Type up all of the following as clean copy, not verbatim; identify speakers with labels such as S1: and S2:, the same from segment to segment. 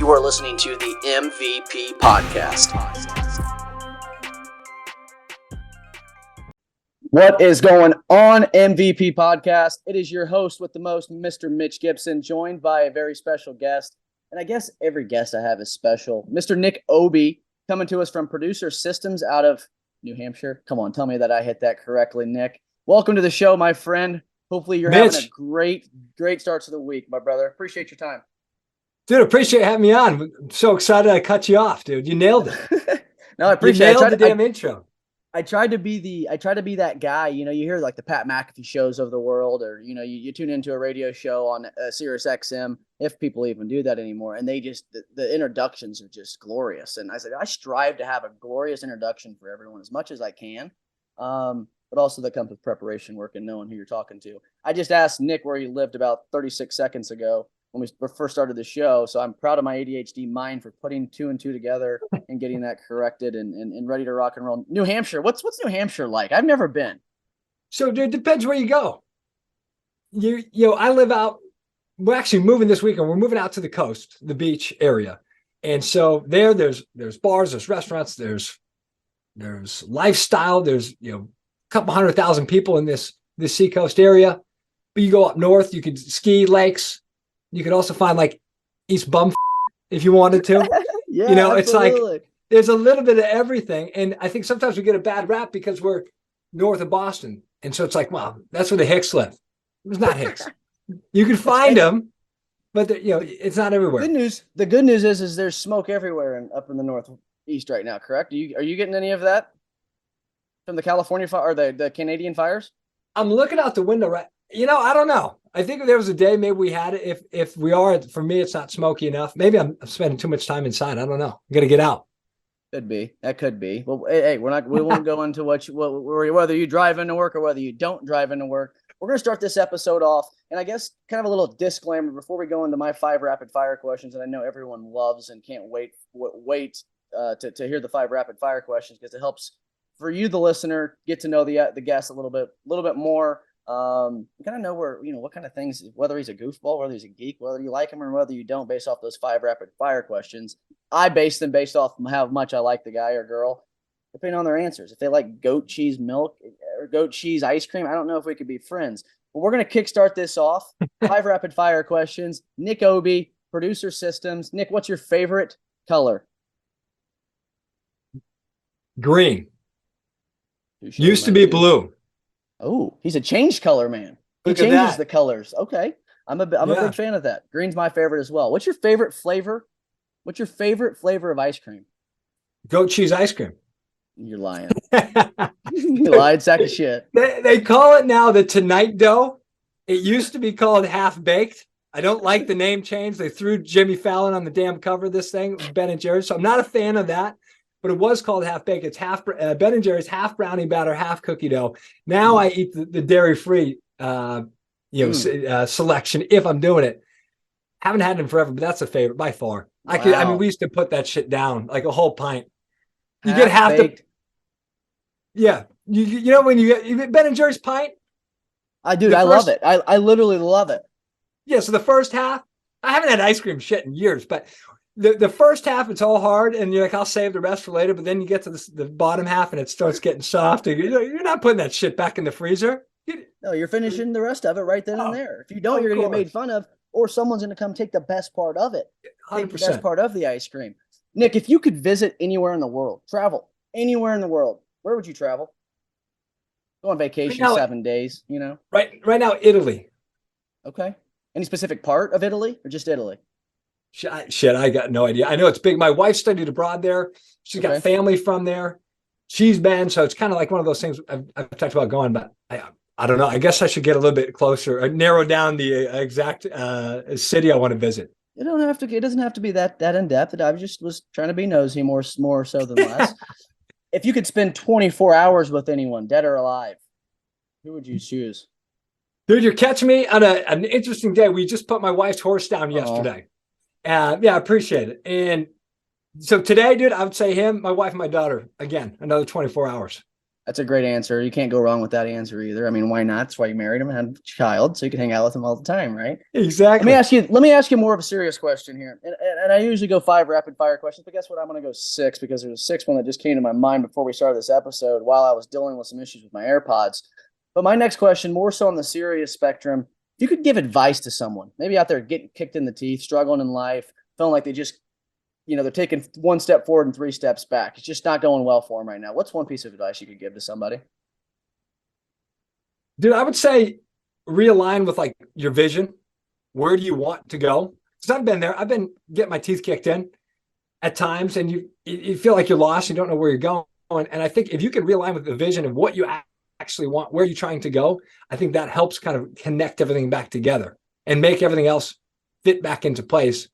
S1: You are listening to the MVP Podcast. What is going on, MVP Podcast? It is your host with the most, Mr. Mitch Gibson, joined by a very special guest. And I guess every guest I have is special. Mr. Nick Aube, coming to us from Producer Systems out of New Hampshire. Come on, tell me that I hit that correctly, Nick. Welcome to the show, my friend. Hopefully you're having a great start to the week, my brother. Appreciate your time.
S2: Dude, appreciate having me on. I'm so excited I cut you off, dude. You nailed it.
S1: No, I appreciate it.
S2: You nailed the damn intro.
S1: I tried to be that guy. You know, you hear like the Pat McAfee shows of the world, or you know, you tune into a radio show on Sirius XM, if people even do that anymore, and they just the introductions are just glorious. And I said I strive to have a glorious introduction for everyone as much as I can, but also that comes with preparation work and knowing who you're talking to. I just asked Nick where he lived about 36 seconds ago when we first started the show, so I'm proud of my ADHD mind for putting two and two together and getting that corrected and ready to rock and roll. New Hampshire, what's New Hampshire like? I've never been.
S2: So, dude, depends where you go. I live out. We're actually moving this weekend. We're moving out to the coast, the beach area, and so there's bars, there's restaurants, there's lifestyle. There's a couple 100,000 people in this seacoast area. But you go up north, you could ski lakes. You could also find like East Bum if you wanted to.
S1: Yeah,
S2: absolutely.
S1: It's
S2: like there's a little bit of everything. And I think sometimes we get a bad rap because we're north of Boston. And so it's like, well, that's where the Hicks live. It's not Hicks. You can find them, but it's not everywhere.
S1: The good news is there's smoke everywhere and up in the northeast right now, correct? Are you getting any of that from the California fire or the Canadian fires?
S2: I'm looking out the window right. I don't know. I think if there was a day, maybe we had it. If we are, for me, it's not smoky enough. Maybe I'm spending too much time inside. I don't know. I'm gonna get out.
S1: Could be. That could be. Well, hey, we won't go into whether you drive into work or whether you don't drive into work. We're gonna start this episode off, and I guess kind of a little disclaimer before we go into my 5 rapid fire questions that I know everyone loves and can't wait to hear the 5 rapid fire questions because it helps for you, the listener, get to know the guest a little bit more. You kind of know what kind of things, whether he's a goofball, whether he's a geek, whether you like him or whether you don't, based off those 5 rapid fire questions. I base them based off how much I like the guy or girl, depending on their answers. If they like goat cheese milk or goat cheese ice cream, I don't know if we could be friends. But we're going to kickstart this off. 5 rapid fire questions. Nick Aube, Producer Systems. Nick, what's your favorite color?
S2: Green. Used to be blue.
S1: Oh, he's a change color man. He changes the colors. Okay. I'm a big fan of that. Green's my favorite as well. What's your favorite flavor? What's your favorite flavor of ice cream?
S2: Goat cheese ice cream.
S1: You're lying. You lied, sack of shit.
S2: They call it now the Tonight Dough. It used to be called Half Baked. I don't like the name change. They threw Jimmy Fallon on the damn cover of this thing, Ben & Jerry's. So I'm not a fan of that. But it was called Half Baked. It's half Ben & Jerry's, half brownie batter, half cookie dough. Now I eat the dairy-free, selection if I'm doing it. Haven't had them forever, but that's a favorite by far. Wow. We used to put that shit down like a whole pint. You get half the. Yeah, when you get Ben & Jerry's pint. I
S1: love it. I literally love it.
S2: Yeah, so the first half, I haven't had ice cream shit in years, but. The first half, it's all hard, and you're like, I'll save the rest for later. But then you get to the bottom half, and it starts getting soft. And you're not putting that shit back in the freezer.
S1: No, you're finishing the rest of it right then and there. If you don't, you're going to get made fun of, or someone's going to come take the best part of it.
S2: 100%.
S1: Take the best part of the ice cream. Nick, if you could visit anywhere in the world, travel anywhere in the world, where would you travel? Go on vacation right now, 7 days,
S2: Right now, Italy.
S1: Okay. Any specific part of Italy, or just Italy?
S2: Shit, I got no idea. I know it's big. My wife studied abroad there. She's got family from there. She's been, so it's kind of like one of those things I've talked about going, but I don't know. I guess I should get a little bit closer, narrow down the exact city I want to visit. It
S1: doesn't have to be that in depth. I just was trying to be nosy more so than less. If you could spend 24 hours with anyone, dead or alive, who would you choose?
S2: Dude, you're catching me on an interesting day. We just put my wife's horse down yesterday. I appreciate it. And so today, dude, I would say him, my wife, and my daughter. Again, another 24 hours.
S1: That's a great answer. You can't go wrong with that answer either. I mean, why not? That's why you married him and had a child, so you can hang out with him all the time, right?
S2: Exactly.
S1: Let me ask you more of a serious question here. And and I usually go 5 rapid fire questions, but guess what? I'm going to go 6 because there's a 6th one that just came to my mind before we started this episode while I was dealing with some issues with my AirPods. But my next question, more so on the serious spectrum, if you could give advice to someone, maybe out there getting kicked in the teeth, struggling in life, feeling like they just, they're taking 1 step forward and 3 steps back. It's just not going well for them right now. What's one piece of advice you could give to somebody?
S2: Dude, I would say realign with like your vision. Where do you want to go? Because I've been there. I've been getting my teeth kicked in at times, and you feel like you're lost. You don't know where you're going. And I think if you can realign with the vision of what you actually want, where you're trying to go, I think that helps kind of connect everything back together and make everything else fit back into place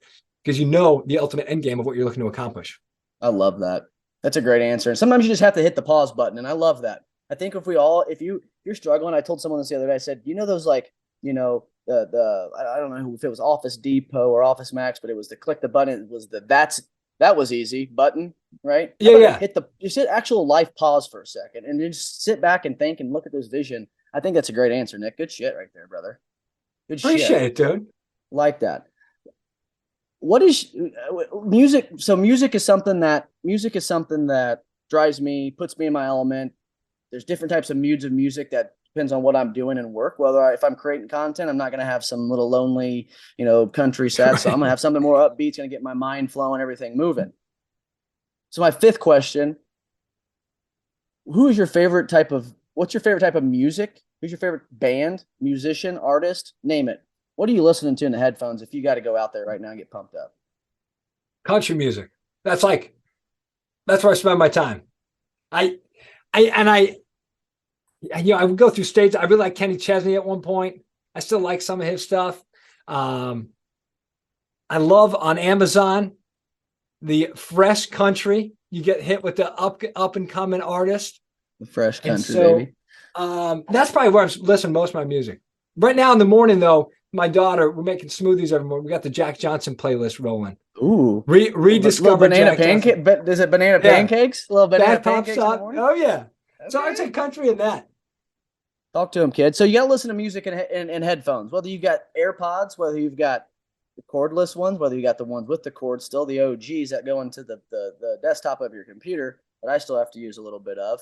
S2: because you know the ultimate end game of what you're looking to accomplish.
S1: I love that. That's a great answer. And sometimes you just have to hit the pause button, and I love that. I think if you're struggling, I told someone this the other day, I said, those like, I don't know if it was Office Depot or Office Max, but it was the click the button. It was that was easy button, right?
S2: Yeah.
S1: Just hit actual life pause for a second and just sit back and think and look at this vision. I think that's a great answer, Nick. Good shit right there, brother. Good shit.
S2: Appreciate it, dude.
S1: Like that. What is music? So music is something that drives me, puts me in my element. There's different types of moods of music that depends on what I'm doing in work. If I'm creating content, I'm not going to have some little lonely, country sad. Right. So I'm going to have something more upbeat. It's going to get my mind flowing, everything moving. So my 5th question, what's your favorite type of music? Who's your favorite band, musician, artist? Name it. What are you listening to in the headphones if you got to go out there right now and get pumped up?
S2: Country music. That's where I spend my time. I would go through stages. I really like Kenny Chesney at one point. I still like some of his stuff. I love on Amazon the fresh country. You get hit with the up and coming artist.
S1: The fresh country, baby.
S2: That's probably where I'm listening most of my music. Right now in the morning, though, my daughter, we're making smoothies every morning. We got the Jack Johnson playlist rolling.
S1: Ooh,
S2: rediscover
S1: banana pancake. But is it banana pancakes? A little banana
S2: that
S1: pancakes
S2: pops up. Oh yeah.
S1: Okay.
S2: So I'd say country in that.
S1: Talk to him, kid. So you got to listen to music in headphones. Whether you got AirPods, whether you've got the cordless ones, whether you got the ones with the cord, still the OGs that go into the desktop of your computer that I still have to use a little bit of.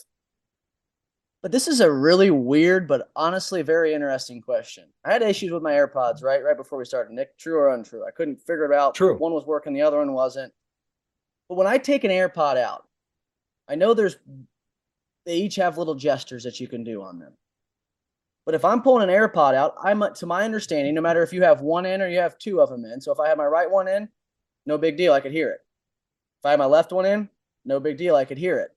S1: But this is a really weird, but honestly very interesting question. I had issues with my AirPods right before we started. Nick, true or untrue? I couldn't figure it out.
S2: True.
S1: One was working, the other one wasn't. But when I take an AirPod out, I know they each have little gestures that you can do on them. But if I'm pulling an AirPod out, to my understanding, no matter if you have one in or you have 2 of them in. So if I have my right one in, no big deal. I could hear it. If I have my left one in, no big deal. I could hear it.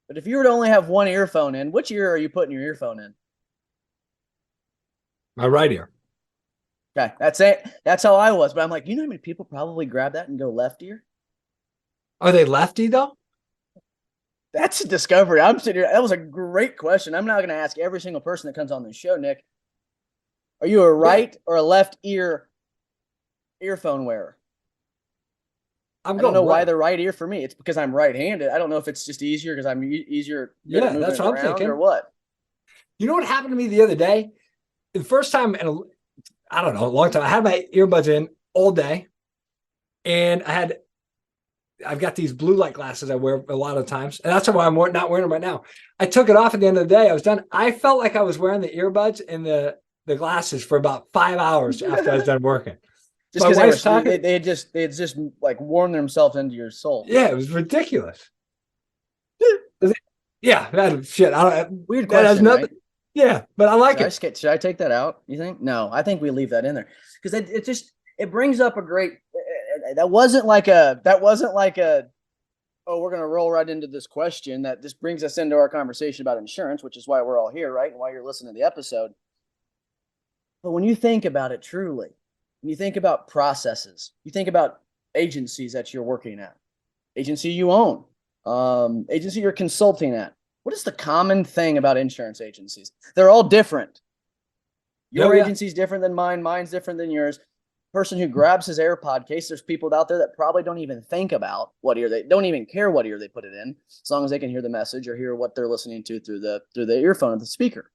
S1: But if you were to only have one earphone in, which ear are you putting your earphone in?
S2: My right ear.
S1: Okay, that's it. That's how I was. But I'm like, how many people probably grab that and go left ear?
S2: Are they lefty though?
S1: That's a discovery. I'm sitting here. That was a great question. I'm not going to ask every single person that comes on this show, Nick. Are you a right or a left earphone wearer? I don't know why the right ear for me. It's because I'm right-handed. I don't know if it's just easier because I'm easier.
S2: Yeah, that's what I'm thinking.
S1: Or what?
S2: You know what happened to me the other day? The first time in a long time. I had my earbuds in all day, and I've got these blue light glasses I wear a lot of times, and that's why I'm not wearing them right now. I took it off at the end of the day. I was done. I felt like I was wearing the earbuds and the glasses for about 5 hours after I was done working.
S1: Just because they had just like worn themselves into your soul.
S2: Yeah, it was ridiculous. Yeah, shit.
S1: Weird question, right?
S2: Yeah, but I like it.
S1: Should I take that out? You think? No, I think we leave that in there because it brings up a great. That wasn't like a. Oh, we're gonna roll right into this question. That just brings us into our conversation about insurance, which is why we're all here, right? And why you're listening to the episode. But when you think about it truly, when you think about processes, you think about agencies that you're working at, agency you own, agency you're consulting at. What is the common thing about insurance agencies? They're all different. Your agency's different than mine. Mine's different than yours. Person who grabs his AirPod case, there's people out there that probably don't even think about what ear they don't even care what ear they put it in, as long as they can hear the message or hear what they're listening to through the earphone of the speaker.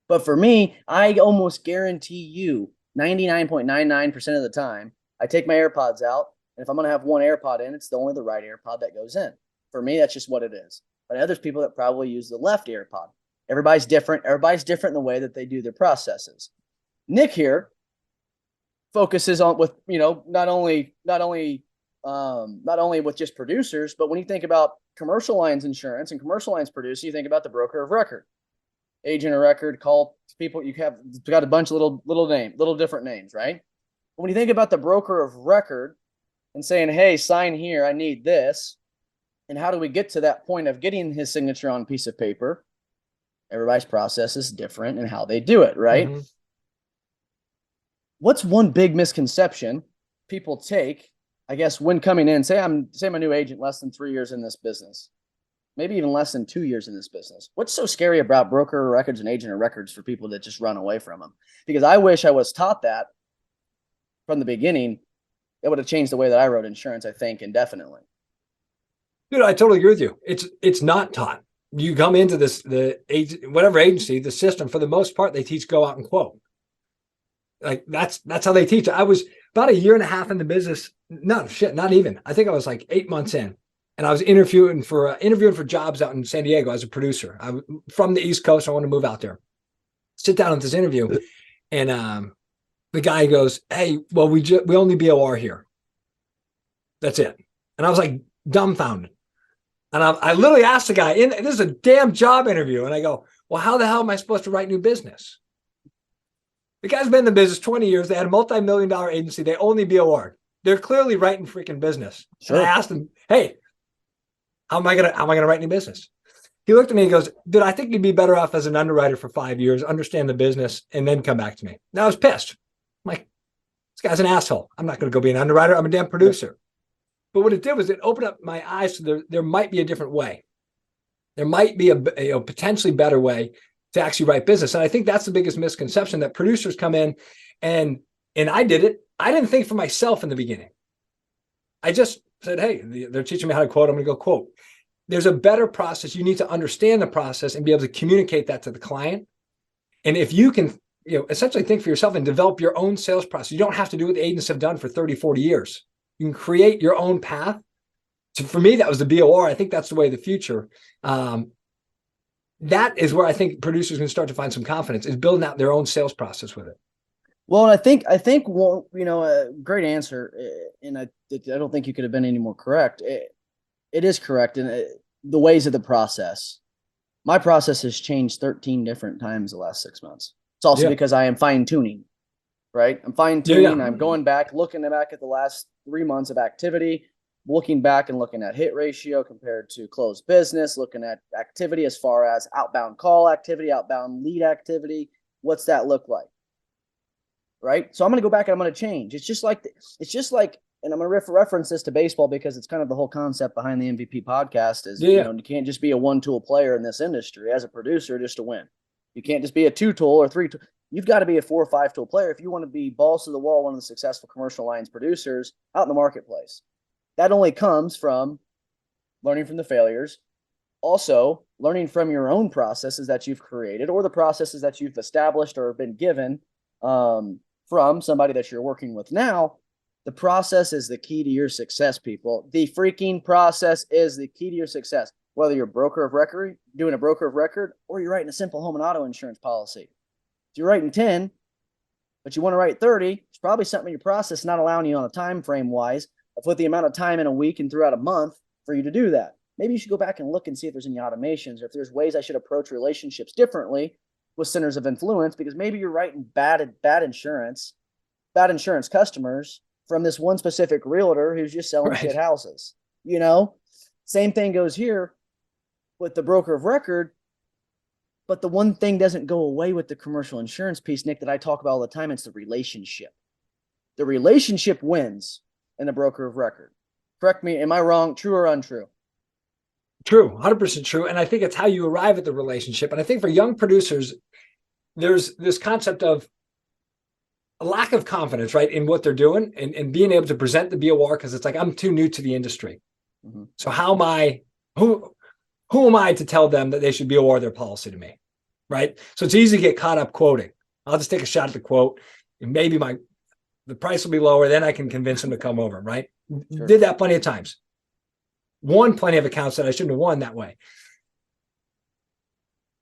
S1: But for me, I almost guarantee you 99.99% of the time, I take my AirPods out And if I'm going to have one AirPod in, it's only the right AirPod that goes in. For me, that's just what it is. But others people that probably use the left AirPod. Everybody's different. Everybody's different in the way that they do their processes. Nick here focuses on with, not only with just producers, but when you think about commercial lines insurance and commercial lines producer, you think about the broker of record, agent of record, call people. You have got a bunch of little different names, right? But when you think about the broker of record and saying, hey, sign here, I need this. And how do we get to that point of getting his signature on a piece of paper? Everybody's process is different in how they do it, right? Mm-hmm. What's one big misconception people take, I guess, when coming in? Say I'm a new agent, less than 3 years in this business, maybe even less than 2 years in this business. What's so scary about broker records and agent of records for people that just run away from them? Because I wish I was taught that from the beginning. It would have changed the way that I wrote insurance, I think, indefinitely.
S2: Dude, I totally agree with you. It's not taught. You come into whatever agency, the system, for the most part, they teach go out and quote. Like that's how they teach. I was about a year and a half in the business. No shit, not even. I think I was like 8 months in, and I was interviewing for jobs out in San Diego as a producer. I'm from the East Coast. I want to move out there. Sit down at this interview, and the guy goes, "Hey, well, we only BOR here. That's it." And I was like dumbfounded. And I literally asked the guy, this is a damn job interview. And I go, well, how the hell am I supposed to write new business? The guy's been in the business 20 years. They had a multi-million-dollar agency. They only BOR. They're clearly writing freaking business. Sure. And I asked him, hey, how am I gonna write new business? He looked at me and goes, dude, I think you'd be better off as an underwriter for 5 years, understand the business, and then come back to me. And I was pissed. I'm like, this guy's an asshole. I'm not going to go be an underwriter. I'm a damn producer. But what it did was it opened up my eyes to there might be a different way. There might be a potentially better way to actually write business. And I think that's the biggest misconception, that producers come in and I did it. I didn't think for myself in the beginning. I just said, hey, they're teaching me how to quote. I'm going to go quote. There's a better process. You need to understand the process and be able to communicate that to the client. And if you can, essentially think for yourself and develop your own sales process, you don't have to do what the agents have done for 30, 40 years. You can create your own path. So for me, that was the BOR. I think that's the way of the future. That is where I think producers can start to find some confidence, is building out their own sales process with it.
S1: Well, I think, well, a great answer. And I don't think you could have been any more correct. It is correct in the ways of the process. My process has changed 13 different times the last 6 months. It's also because I am fine tuning. Right? I'm fine tuning. I'm going back, looking back at the last 3 months of activity, looking back and looking at hit ratio compared to closed business, looking at activity as far as outbound call activity, outbound lead activity. What's that look like? Right? So I'm going to go back and I'm going to change. It's just like, and I'm going to reference this to baseball because it's kind of the whole concept behind the MVP podcast is, you can't just be a one-tool player in this industry as a producer just to win. You can't just be a 2-tool or 3-tool. You've got to be a 4 or 5-tool player if you want to be balls to the wall, one of the successful commercial lines producers out in the marketplace. That only comes from learning from the failures, also learning from your own processes that you've created or the processes that you've established or been given from somebody that you're working with now. The process is the key to your success, people. The freaking process is the key to your success. Whether you're a broker of record, doing a broker of record, or you're writing a simple home and auto insurance policy. If you're writing 10, but you want to write 30, it's probably something in your process not allowing you on a time frame wise with the amount of time in a week and throughout a month for you to do that. Maybe you should go back and look and see if there's any automations or if there's ways I should approach relationships differently with centers of influence, because maybe you're writing bad insurance customers from this one specific realtor who's just selling shit houses. Same thing goes here with the broker of record. But the one thing doesn't go away with the commercial insurance piece, Nick, that I talk about all the time. It's the relationship. The relationship wins in a broker of record. Correct me. Am I wrong? True or untrue?
S2: True. 100% true. And I think it's how you arrive at the relationship. And I think for young producers, there's this concept of a lack of confidence, right, in what they're doing and being able to present the BOR, because it's like, I'm too new to the industry. Mm-hmm. So who am I to tell them that they should BOR their policy to me, right? So it's easy to get caught up quoting. I'll just take a shot at the quote. And maybe The price will be lower. Then I can convince them to come over, right?
S1: Sure.
S2: Did that plenty of times. Won plenty of accounts that I shouldn't have won that way.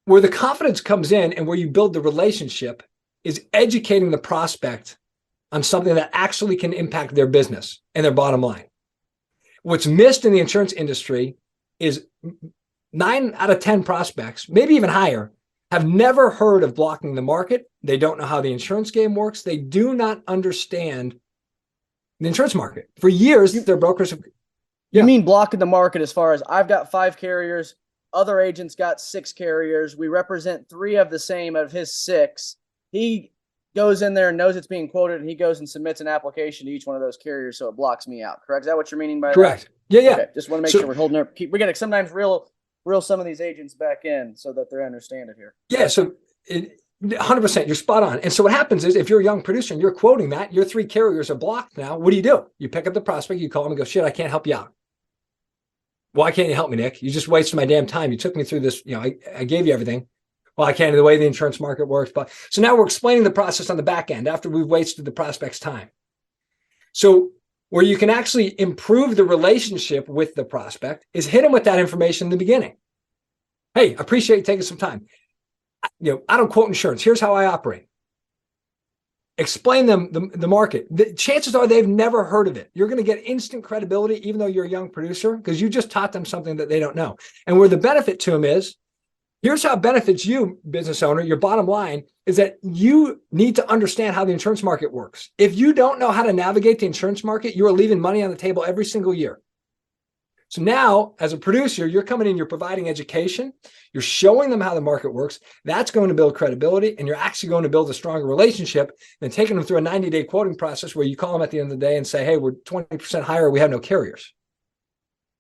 S2: Where the confidence comes in and where you build the relationship is educating the prospect on something that actually can impact their business and their bottom line. What's missed in the insurance industry is 9 out of 10 prospects, maybe even higher, have never heard of blocking the market. They don't know how the insurance game works. They do not understand the insurance market. For years, their brokers have.
S1: You mean blocking the market as far as I've got 5 carriers, other agents got 6 carriers. We represent 3 of the same of his 6. He goes in there and knows it's being quoted, and he goes and submits an application to each one of those carriers, so it blocks me out. Correct? Is that what you're meaning by that?
S2: Correct. Yeah, yeah.
S1: Okay. Just want to make sure we're holding up. We got to sometimes reel some of these agents back in so that they understand it here.
S2: Yeah. So 100%, you're spot on. And so what happens is if you're a young producer and you're quoting that, your 3 carriers are blocked now. What do? You pick up the prospect, you call them and go, shit, I can't help you out. Why can't you help me, Nick? You just wasted my damn time. You took me through this. I gave you everything. Well, I can't, the way the insurance market works. But so now we're explaining the process on the back end after we've wasted the prospect's time. So where you can actually improve the relationship with the prospect is hit them with that information in the beginning. Hey, appreciate you taking some time. I don't quote insurance. Here's how I operate. Explain them the market. The chances are they've never heard of it. You're going to get instant credibility, even though you're a young producer, because you just taught them something that they don't know. And where the benefit to them is, here's how it benefits you, business owner. Your bottom line is that you need to understand how the insurance market works. If you don't know how to navigate the insurance market, you are leaving money on the table every single year. So now, as a producer, you're coming in, you're providing education, you're showing them how the market works. That's going to build credibility, and you're actually going to build a stronger relationship than taking them through a 90-day quoting process where you call them at the end of the day and say, hey, we're 20% higher, we have no carriers.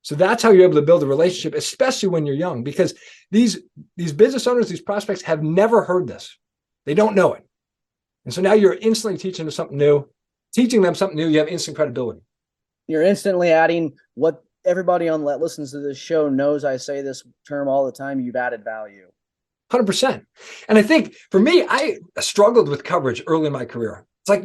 S2: So that's how you're able to build a relationship, especially when you're young, because these business owners, these prospects have never heard this. They don't know it. And so now you're instantly teaching them something new. Teaching them something new, you have instant credibility.
S1: You're instantly adding what everybody on that listens to this show knows. I say this term all the time. You've added value.
S2: 100%. And I think for me, I struggled with coverage early in my career. It's like,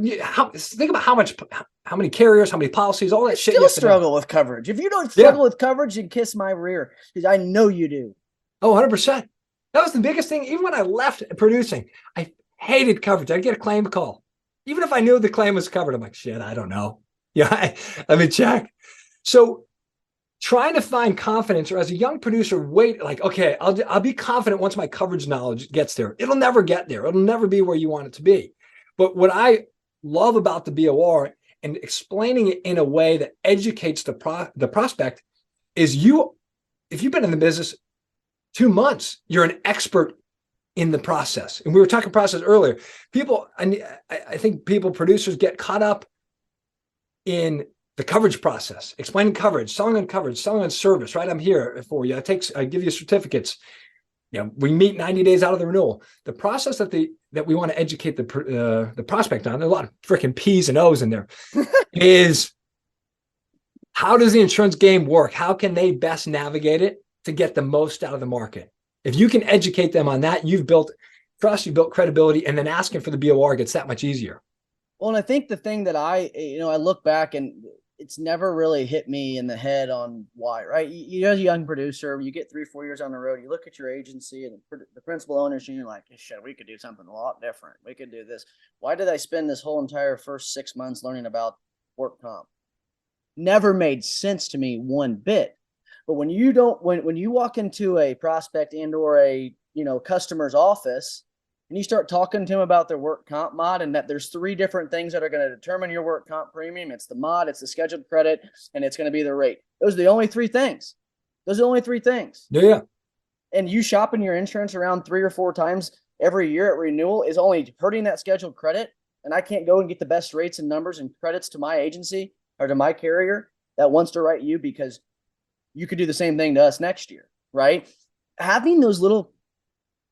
S2: think about how many carriers, how many policies, all that shit.
S1: Still struggle with coverage. If you don't struggle with coverage, you kiss my rear, because I know you do.
S2: Oh, 100%. That was the biggest thing. Even when I left producing, I hated coverage. I'd get a claim call. Even if I knew the claim was covered, I'm like, shit, I don't know. Yeah, let me check. So trying to find confidence, or as a young producer, wait, like, okay, I'll be confident once my coverage knowledge gets there. It'll never get there. It'll never be where you want it to be. But what I love about the BOR and explaining it in a way that educates the prospect is if you've been in the business 2 months, you're an expert in the process. And we were talking process earlier. I think producers get caught up in the coverage process, explaining coverage, selling on service, right? I'm here for you. I give you certificates. We meet 90 days out of the renewal. The process that we want to educate the prospect on, there's a lot of freaking P's and O's in there, is how does the insurance game work? How can they best navigate it to get the most out of the market? If you can educate them on that, you've built trust, you've built credibility, and then asking for the BOR gets that much easier.
S1: Well, and I think the thing that I look back and it's never really hit me in the head on why, right? You're a young producer, you get 3-4 years on the road, you look at your agency and the principal owners, and you're like, shit, we could do something a lot different. We could do this. Why did I spend this whole entire first 6 months learning about work comp? Never made sense to me one bit. But when you walk into a prospect and or a customer's office, and you start talking to them about their work comp mod, and that there's 3 different things that are going to determine your work comp premium. It's the mod, it's the scheduled credit, and it's going to be the rate. Those are the only 3 things.
S2: Yeah.
S1: And you shopping your insurance around 3 or 4 times every year at renewal is only hurting that scheduled credit. And I can't go and get the best rates and numbers and credits to my agency or to my carrier that wants to write you, because you could do the same thing to us next year, right? Having those little,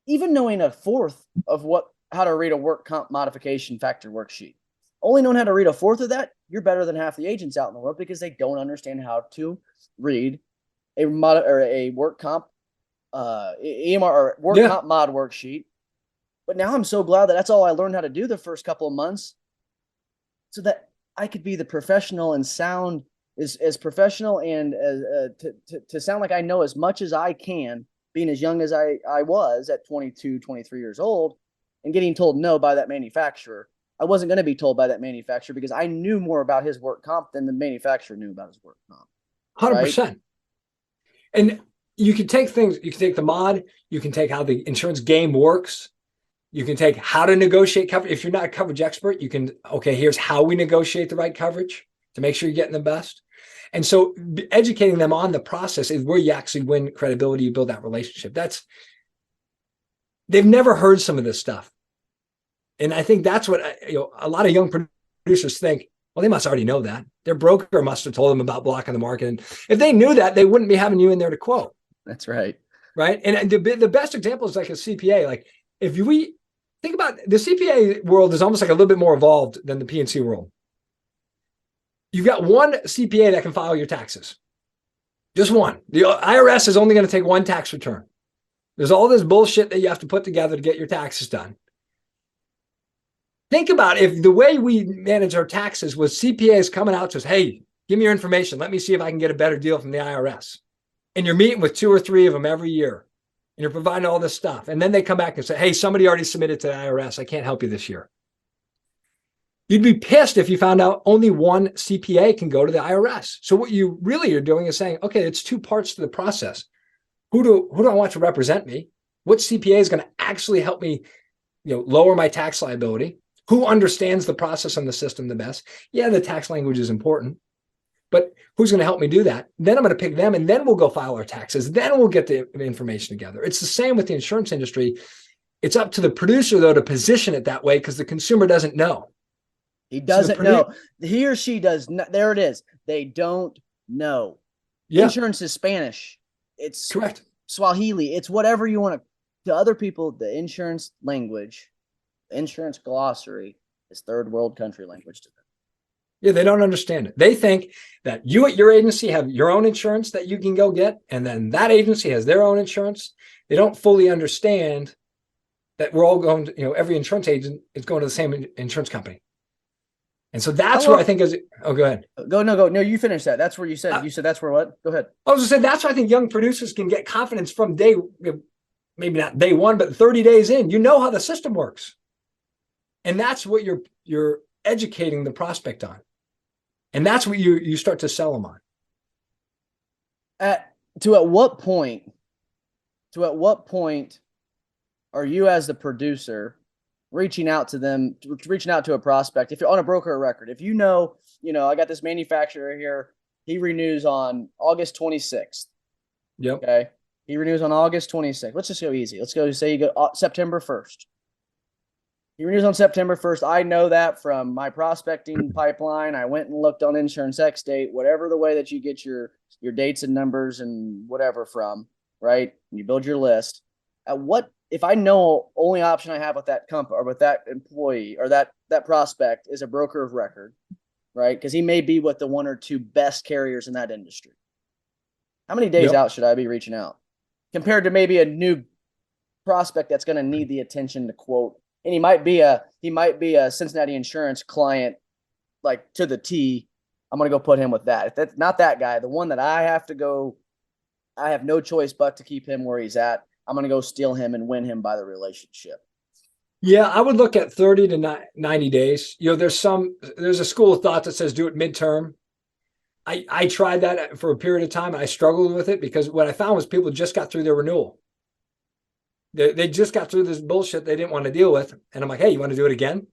S1: even knowing a fourth of how to read a work comp modification factor worksheet, only knowing how to read a fourth of that, you're better than half the agents out in the world, because they don't understand how to read a work comp EMR or work comp mod worksheet. But now I'm so glad that's all I learned how to do the first couple of months. so that I could be the professional and sound as professional and to sound like I know as much as I can, being as young as I was at 22, 23 years old, and getting told no by that manufacturer. I wasn't going to be told by that manufacturer because I knew more about his work comp than the manufacturer knew about his work comp.
S2: 100%. And you can take things, you can take the mod, you can take how the insurance game works. You can take how to negotiate coverage. If you're not a coverage expert, you can, okay, here's how we negotiate the right coverage to make sure you're getting the best. And so educating them on the process is where you actually win credibility, you build that relationship. They've never heard some of this stuff. And I think that's what a lot of young producers think, well, they must already know that. Their broker must have told them about blocking the market. And if they knew that, they wouldn't be having you in there to quote.
S1: That's right.
S2: Right. And the best example is like a CPA. Like if we think about the CPA world is almost like a little bit more evolved than the P&C world. You've got one CPA that can file your taxes. Just one. The IRS is only going to take one tax return. There's all this bullshit that you have to put together to get your taxes done. Think about if the way we manage our taxes was CPAs coming out to us, hey, give me your information. Let me see if I can get a better deal from the IRS. And you're meeting with 2 or 3 of them every year. And you're providing all this stuff. And then they come back and say, hey, somebody already submitted to the IRS. I can't help you this year. You'd be pissed if you found out only one CPA can go to the IRS. So what you really are doing is saying, okay, it's 2 parts to the process. Who do I want to represent me? What CPA is going to actually help me, lower my tax liability? Who understands the process and the system the best? Yeah, the tax language is important, but who's going to help me do that? Then I'm going to pick them, and then we'll go file our taxes. Then we'll get the information together. It's the same with the insurance industry. It's up to the producer, though, to position it that way because the consumer doesn't know.
S1: He doesn't know. He or she does not. There it is. They don't know. Yeah. Insurance is Spanish. It's
S2: correct.
S1: Swahili. It's whatever you want to other people. The insurance language, insurance glossary is third world country language to them.
S2: Yeah, they don't understand it. They think that you at your agency have your own insurance that you can go get, and then that agency has their own insurance. They don't fully understand that we're all going to, every insurance agent is going to the same insurance company. And so that's where I think go ahead.
S1: Go. No, you finish that. That's where you said that's where what? Go ahead.
S2: I was just saying that's why I think young producers can get confidence from maybe not day one, but 30 days in, how the system works. And that's what you're educating the prospect on. And that's what you start to sell them on.
S1: At what point are you as the producer reaching out to a prospect? If you're on a broker of record, if I got this manufacturer here, he renews on August 26th.
S2: Yep.
S1: Okay. He renews on August 26th. Let's just go easy. Let's go say you go September 1st. He renews on September 1st. I know that from my prospecting pipeline. I went and looked on Insurance X date, whatever the way that you get your dates and numbers and whatever from, right? And you build your list. If I know only option I have with that company or with that employee or that prospect is a broker of record, right? Because he may be with the 1 or 2 best carriers in that industry. How many days out should I be reaching out compared to maybe a new prospect that's going to need the attention to quote? And he might be a Cincinnati Insurance client, like to the T. I'm going to go put him with that. If that's not that guy, the one that I have no choice but to keep him where he's at. I'm going to go steal him and win him by the relationship.
S2: Yeah, I would look at 30 to 90 days. There's a school of thought that says do it midterm. I tried that for a period of time and I struggled with it because what I found was people just got through their renewal. They just got through this bullshit they didn't want to deal with. And I'm like, hey, you want to do it again?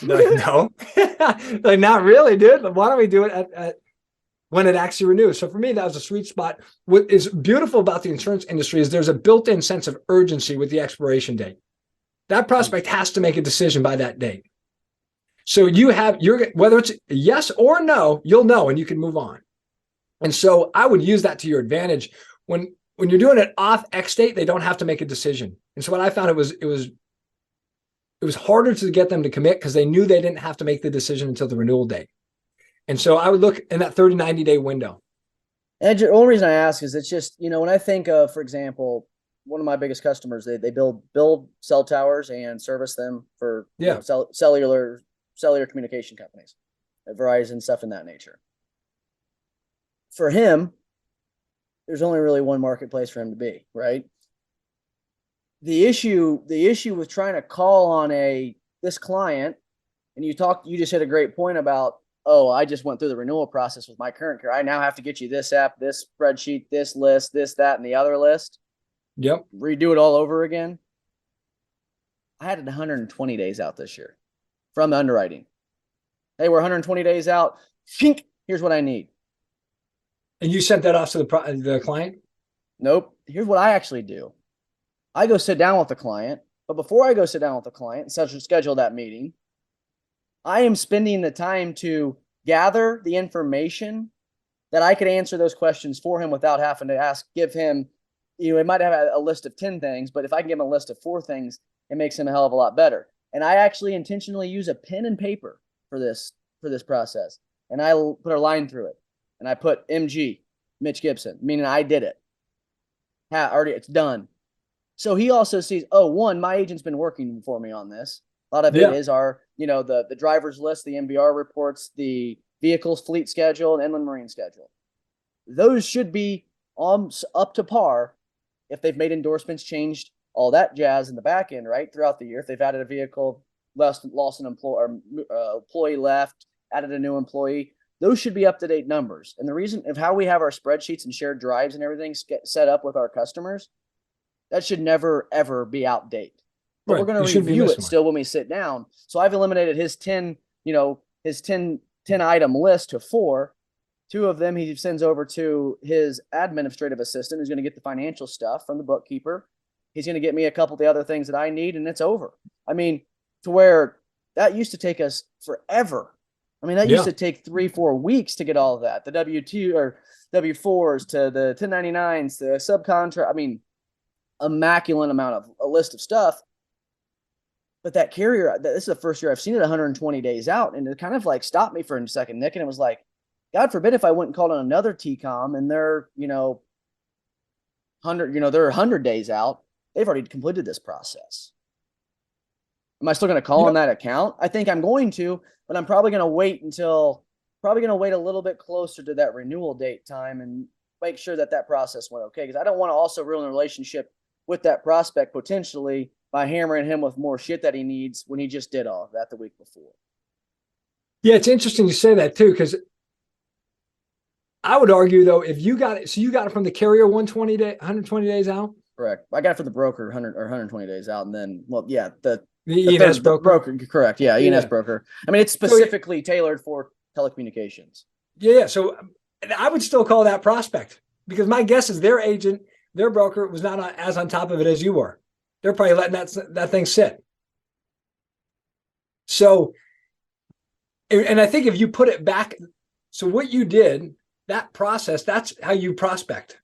S2: Like, no. Like, not really, dude. Why don't we do it at when it actually renews? So for me, that was a sweet spot. What is beautiful about the insurance industry is there's a built-in sense of urgency with the expiration date. That prospect has to make a decision by that date. So whether it's yes or no, you'll know and you can move on. And so I would use that to your advantage. When you're doing it off X date, they don't have to make a decision. And so what I found it was harder to get them to commit because they knew they didn't have to make the decision until the renewal date. And so I would look in that 30, 90-day window.
S1: And the only reason I ask is it's just, when I think of, for example, one of my biggest customers, they build cell towers and service them for cellular communication companies. at Verizon, stuff in that nature. For him, there's only really one marketplace for him to be, right? The issue with trying to call on this client, and you just hit a great point about, oh, I just went through the renewal process with my current carrier. I now have to get you this app, this spreadsheet, this list, this, that, and the other list.
S2: Yep.
S1: Redo it all over again. I had it 120 days out this year from the underwriting. Hey, we're 120 days out. Here's what I need.
S2: And you sent that off to the client?
S1: Nope. Here's what I actually do. I go sit down with the client, but before I go sit down with the client and schedule that meeting, I am spending the time to gather the information that I could answer those questions for him without having to give him, it might have a list of 10 things, but if I can give him a list of 4 things, it makes him a hell of a lot better. And I actually intentionally use a pen and paper for this process. And I put a line through it. And I put MG, Mitch Gibson, meaning I did it. It's done. So he also sees, oh, one, my agent's been working for me on this. A lot of it is our, the driver's list, the MVR reports, the vehicles fleet schedule, and inland marine schedule. Those should be up to par if they've made endorsements, changed all that jazz in the back end, right, throughout the year. If they've added a vehicle, lost an employee, or employee left, added a new employee, those should be up-to-date numbers. And the reason of how we have our spreadsheets and shared drives and everything set up with our customers, that should never, ever be outdated. But
S2: Right.
S1: we're going to review it still when we sit down. So I've eliminated his 10 item list to 4. 2 of them he sends over to his administrative assistant, who's going to get the financial stuff from the bookkeeper. He's going to get me a couple of the other things that I need, and it's over. I mean, to where that used to take us forever. I mean, that used to take 3-4 weeks to get all of that. The W-2 or W-4s to the 1099s, the subcontract. I mean, immaculate amount of a list of stuff. But that carrier, this is the first year I've seen it 120 days out. And it kind of like stopped me for a second, Nick. And it was like, God forbid if I went and called on another TCOM and they're, 100 days out. They've already completed this process. Am I still going to call on that account? I think I'm going to, but I'm probably going to wait a little bit closer to that renewal date time and make sure that process went okay. Because I don't want to also ruin the relationship with that prospect potentially by hammering him with more shit that he needs when he just did all of that the week before.
S2: Yeah, it's interesting you say that too, because I would argue though, if you got it, so you got it from the carrier 120 days out?
S1: Correct. I got it from the broker 120 days out. And then, the
S2: E&S broker.
S1: Correct. Yeah, E&S broker. I mean, it's specifically tailored for telecommunications.
S2: Yeah. So I would still call that prospect, because my guess is their agent, their broker was not as on top of it as you were. They're probably letting that thing sit. So, and I think if you put it back, so what you did, that process, that's how you prospect.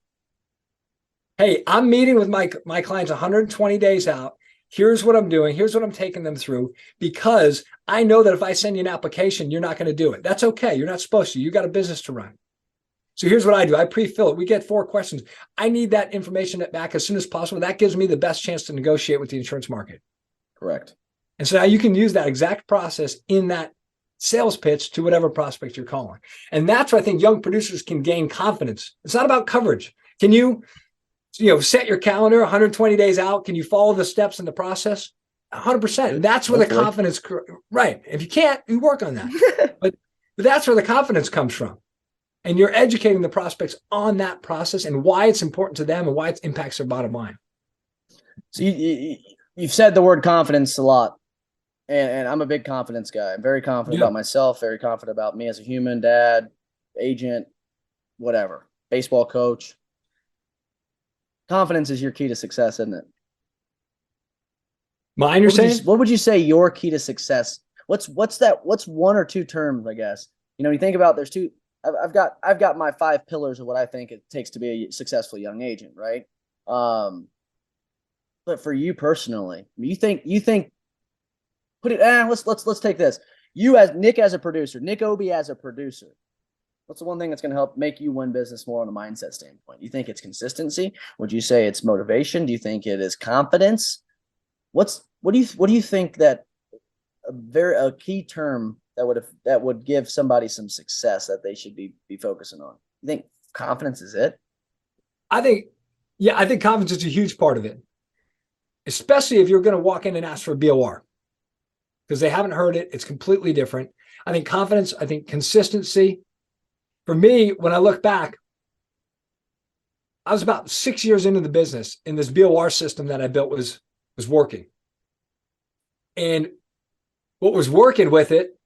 S2: Hey, I'm meeting with my clients 120 days out. Here's what I'm doing. Here's what I'm taking them through, because I know that if I send you an application, you're not going to do it. That's okay. You're not supposed to. You got a business to run. So here's what I do. I pre-fill it. We get 4 questions. I need that information back as soon as possible. That gives me the best chance to negotiate with the insurance market.
S1: Correct.
S2: And so now you can use that exact process in that sales pitch to whatever prospect you're calling. And that's where I think young producers can gain confidence. It's not about coverage. Can you set your calendar 120 days out? Can you follow the steps in the process? 100%. And that's where the confidence, right. If you can't, you work on that. but that's where the confidence comes from. And you're educating the prospects on that process and why it's important to them and why it impacts their bottom line.
S1: So you've said the word confidence a lot. And I'm a big confidence guy. I'm very confident about myself, very confident about me as a human, dad, agent, whatever, baseball coach. Confidence is your key to success, isn't it?
S2: Mine, you're saying?
S1: What would you say your key to success? What's 1 or 2 terms, I guess? You think about there's 2. I've got my 5 pillars of what I think it takes to be a successful young agent, right? But for you personally, you think put it. Let's take this. You as Nick as a producer, Nick Aube as a producer. What's the one thing that's going to help make you win business more on a mindset standpoint? You think it's consistency? Would you say it's motivation? Do you think it is confidence? What do you think that a key term that would give somebody some success that they should be focusing on? You think confidence is it?
S2: I think confidence is a huge part of it, especially if you're going to walk in and ask for a BOR because they haven't heard it. It's completely different. I think confidence, I think consistency. For me, when I look back, I was about 6 years into the business and this BOR system that I built was working. And what was working with it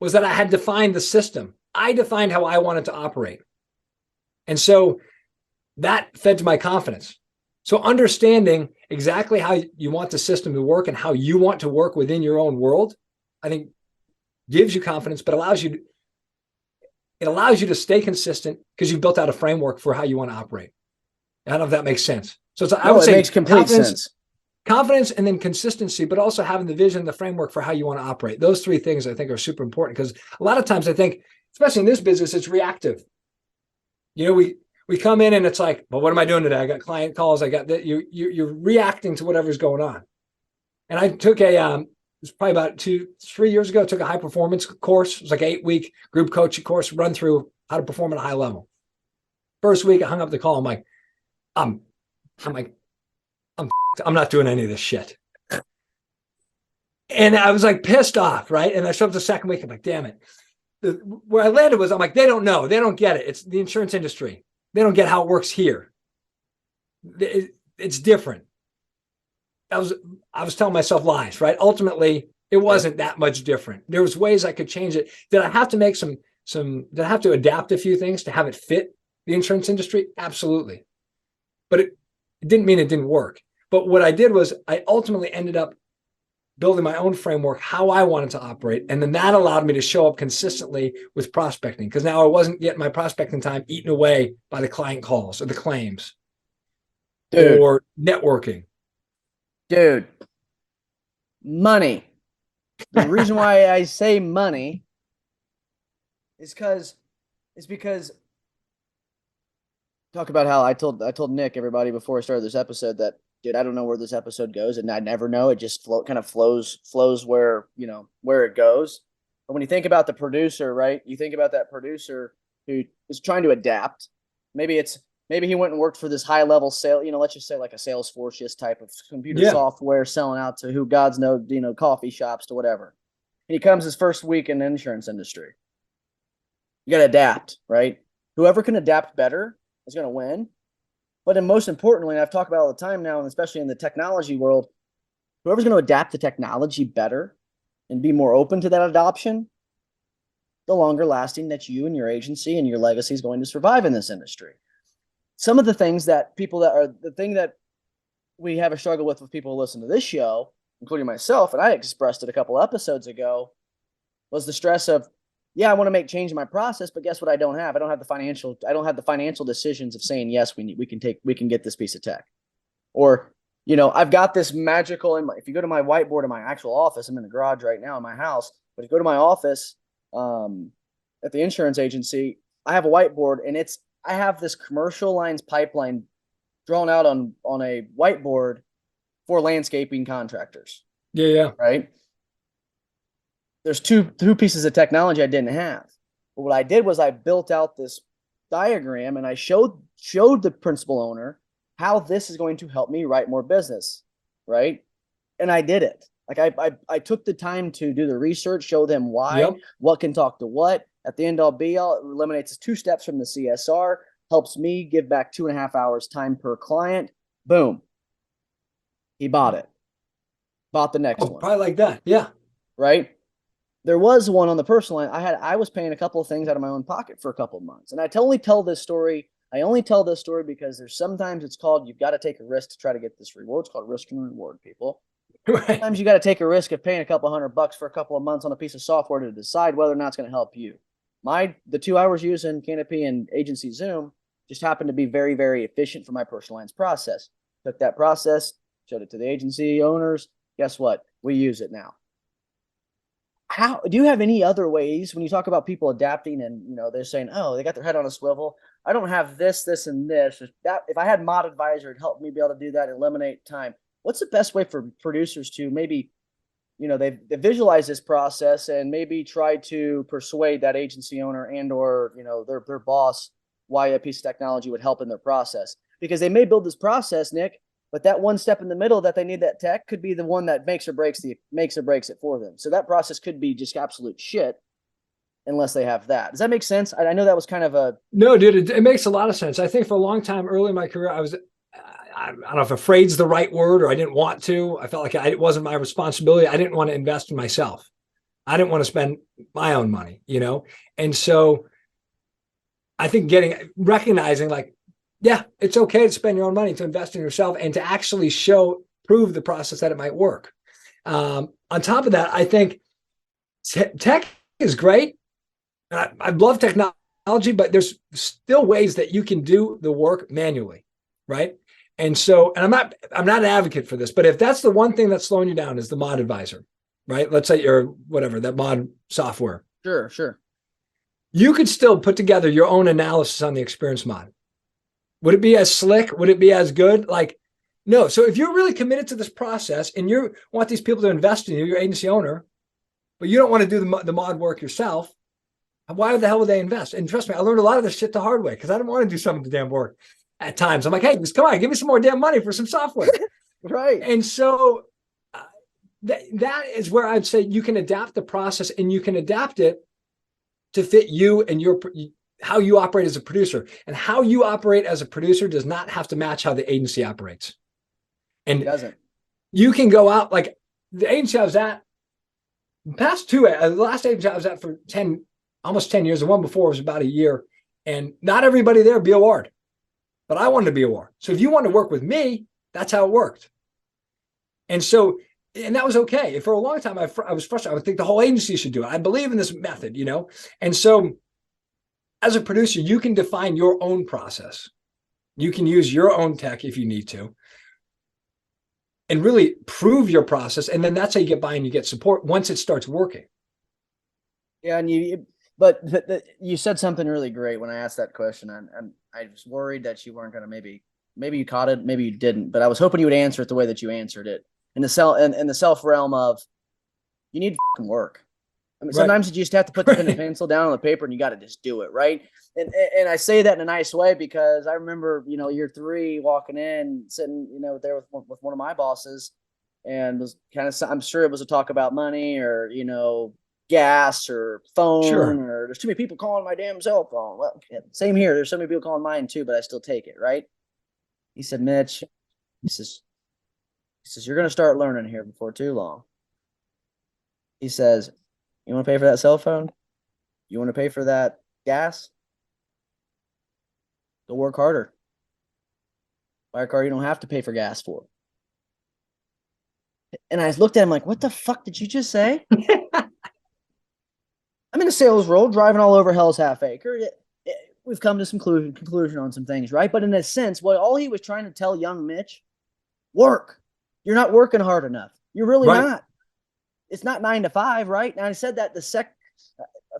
S2: was that I had defined the system. I defined how I wanted to operate. And so that fed to my confidence. So understanding exactly how you want the system to work and how you want to work within your own world, I think gives you confidence, but allows you to stay consistent because you've built out a framework for how you want to operate. I don't know if that makes sense. So I would say it
S1: makes complete sense.
S2: Confidence and then consistency, but also having the vision, the framework for how you want to operate. Those three things I think are super important because a lot of times I think, especially in this business, it's reactive. We come in and it's like, well, what am I doing today? I got client calls. I got that. You're reacting to whatever's going on. And I took it was probably about 2-3 years ago, I took a high performance course. It was like an 8-week group coaching course, run through how to perform at a high level. First week I hung up the call. I'm like, I'm not doing any of this shit. And I was like pissed off, right? And I showed up the second week. I'm like, damn it. Where I landed was, I'm like, they don't know. They don't get it. It's the insurance industry. They don't get how it works here. It's different. I was telling myself lies, right? Ultimately, it wasn't that much different. There was ways I could change it. Did I have to make did I have to adapt a few things to have it fit the insurance industry? Absolutely. But it didn't mean it didn't work. But what I did was I ultimately ended up building my own framework, how I wanted to operate. And then that allowed me to show up consistently with prospecting because now I wasn't getting my prospecting time eaten away by the client calls or the claims or networking.
S1: Dude, money. The reason why I say money is because talk about how I told Nick, everybody, before I started this episode that, dude, I don't know where this episode goes, and I never know. It just flows where it goes. But when you think about the producer, right? You think about that producer who is trying to adapt. Maybe he went and worked for this high level sale, let's just say like a Salesforce type of computer software selling out to who God's knows, coffee shops to whatever. And he comes his first week in the insurance industry. You got to adapt, right? Whoever can adapt better is going to win. But then most importantly, and I've talked about all the time now, and especially in the technology world, whoever's going to adapt the technology better and be more open to that adoption, the longer lasting that you and your agency and your legacy is going to survive in this industry. Some of the things that we have a struggle with people who listen to this show, including myself, and I expressed it a couple episodes ago, was the stress of, I want to make change in my process, but guess what? I don't have the financial decisions of saying, yes, we can get this piece of tech. Or, I've got this magical, if you go to my whiteboard in my actual office, I'm in the garage right now in my house, but if you go to my office at the insurance agency, I have a whiteboard and I have this commercial lines pipeline drawn out on a whiteboard for landscaping contractors.
S2: Yeah.
S1: Right. There's two pieces of technology I didn't have. But what I did was I built out this diagram and I showed the principal owner how this is going to help me write more business. Right. And I did it. Like I took the time to do the research, show them why, what can talk to what. At the end all be all, it eliminates 2 steps from the CSR, helps me give back 2.5 hours time per client. Boom. He bought it. Bought the next one.
S2: Probably like that. Yeah.
S1: Right. There was one on the personal line. I was paying a couple of things out of my own pocket for a couple of months. And I only tell this story because there's sometimes it's called, you've got to take a risk to try to get this reward. It's called risk and reward, people. Right. Sometimes you got to take a risk of paying a couple $100 for a couple of months on a piece of software to decide whether or not it's going to help you. The 2 hours using Canopy and Agency Zoom just happened to be very, very efficient for my personal lines process. Took that process, showed it to the agency owners. Guess what? We use it now. How do you have any other ways when you talk about people adapting and they're saying, oh, they got their head on a swivel? I don't have this, and this. If I had Mod Advisor, it'd help me be able to do that and eliminate time. What's the best way for producers to maybe they visualize this process and maybe try to persuade that agency owner and or their boss why a piece of technology would help in their process, because they may build this process, Nick, but that one step in the middle that they need that tech could be the one that makes or breaks it for them. So that process could be just absolute shit unless they have that. Does that make sense? I know that was kind of a
S2: no, dude. It makes a lot of sense. I think for a long time early in my career, I don't know if afraid's the right word, or I didn't want to. I felt like it wasn't my responsibility. I didn't want to invest in myself. I didn't want to spend my own money, And so I think recognizing like, yeah, it's okay to spend your own money, to invest in yourself, and to actually prove the process that it might work. On top of that, I think tech is great. I love technology, but there's still ways that you can do the work manually, right? And so, and I'm not an advocate for this, but if that's the one thing that's slowing you down is the mod advisor, right? Let's say you're that mod software.
S1: Sure.
S2: You could still put together your own analysis on the experience mod. Would it be as slick? Would it be as good? Like, no. So if you're really committed to this process and you want these people to invest in you, your agency owner, but you don't want to do the mod work yourself, why the hell would they invest? And trust me, I learned a lot of this shit the hard way because I didn't want to do some of the damn work at times. I'm like, hey, just come on, give me some more damn money for some software.
S1: Right.
S2: And so that is where I'd say you can adapt the process, and you can adapt it to fit you and how you operate as a producer. And how you operate as a producer does not have to match how the agency operates. And
S1: it doesn't.
S2: You can go out, like the agency I was at, the last agency I was at for almost 10 years. The one before was about a year. And not everybody there BOR'd, but I wanted to BOR. So if you want to work with me, that's how it worked. And that was okay. For a long time, I was frustrated. I would think the whole agency should do it. I believe in this method, And so as a producer, you can define your own process. You can use your own tech if you need to, and really prove your process. And then that's how you get by and you get support once it starts working.
S1: Yeah. And but you said something really great when I asked that question. And I was worried that you weren't going to maybe you caught it, maybe you didn't, but I was hoping you would answer it the way that you answered it. In the self realm of, you need fucking work. I mean, sometimes you just have to put the pen and pencil down on the paper and you got to just do it. Right. And I say that in a nice way because I remember, year 3 walking in, sitting, there with one of my bosses, and was kind of, I'm sure it was a talk about money or, gas or phone, or there's too many people calling my damn cell phone. Well, same here. There's so many people calling mine too, but I still take it. Right. He said, Mitch, he says, you're going to start learning here before too long. He says, you want to pay for that cell phone? You want to pay for that gas? Go work harder. Buy a car you don't have to pay for gas for. And I looked at him like, what the fuck did you just say? I'm in a sales role, driving all over Hell's Half Acre. We've come to some conclusion on some things, right? But in a sense, all he was trying to tell young Mitch, work. You're not working hard enough. You're really not. It's not 9 to 5, right? And I said that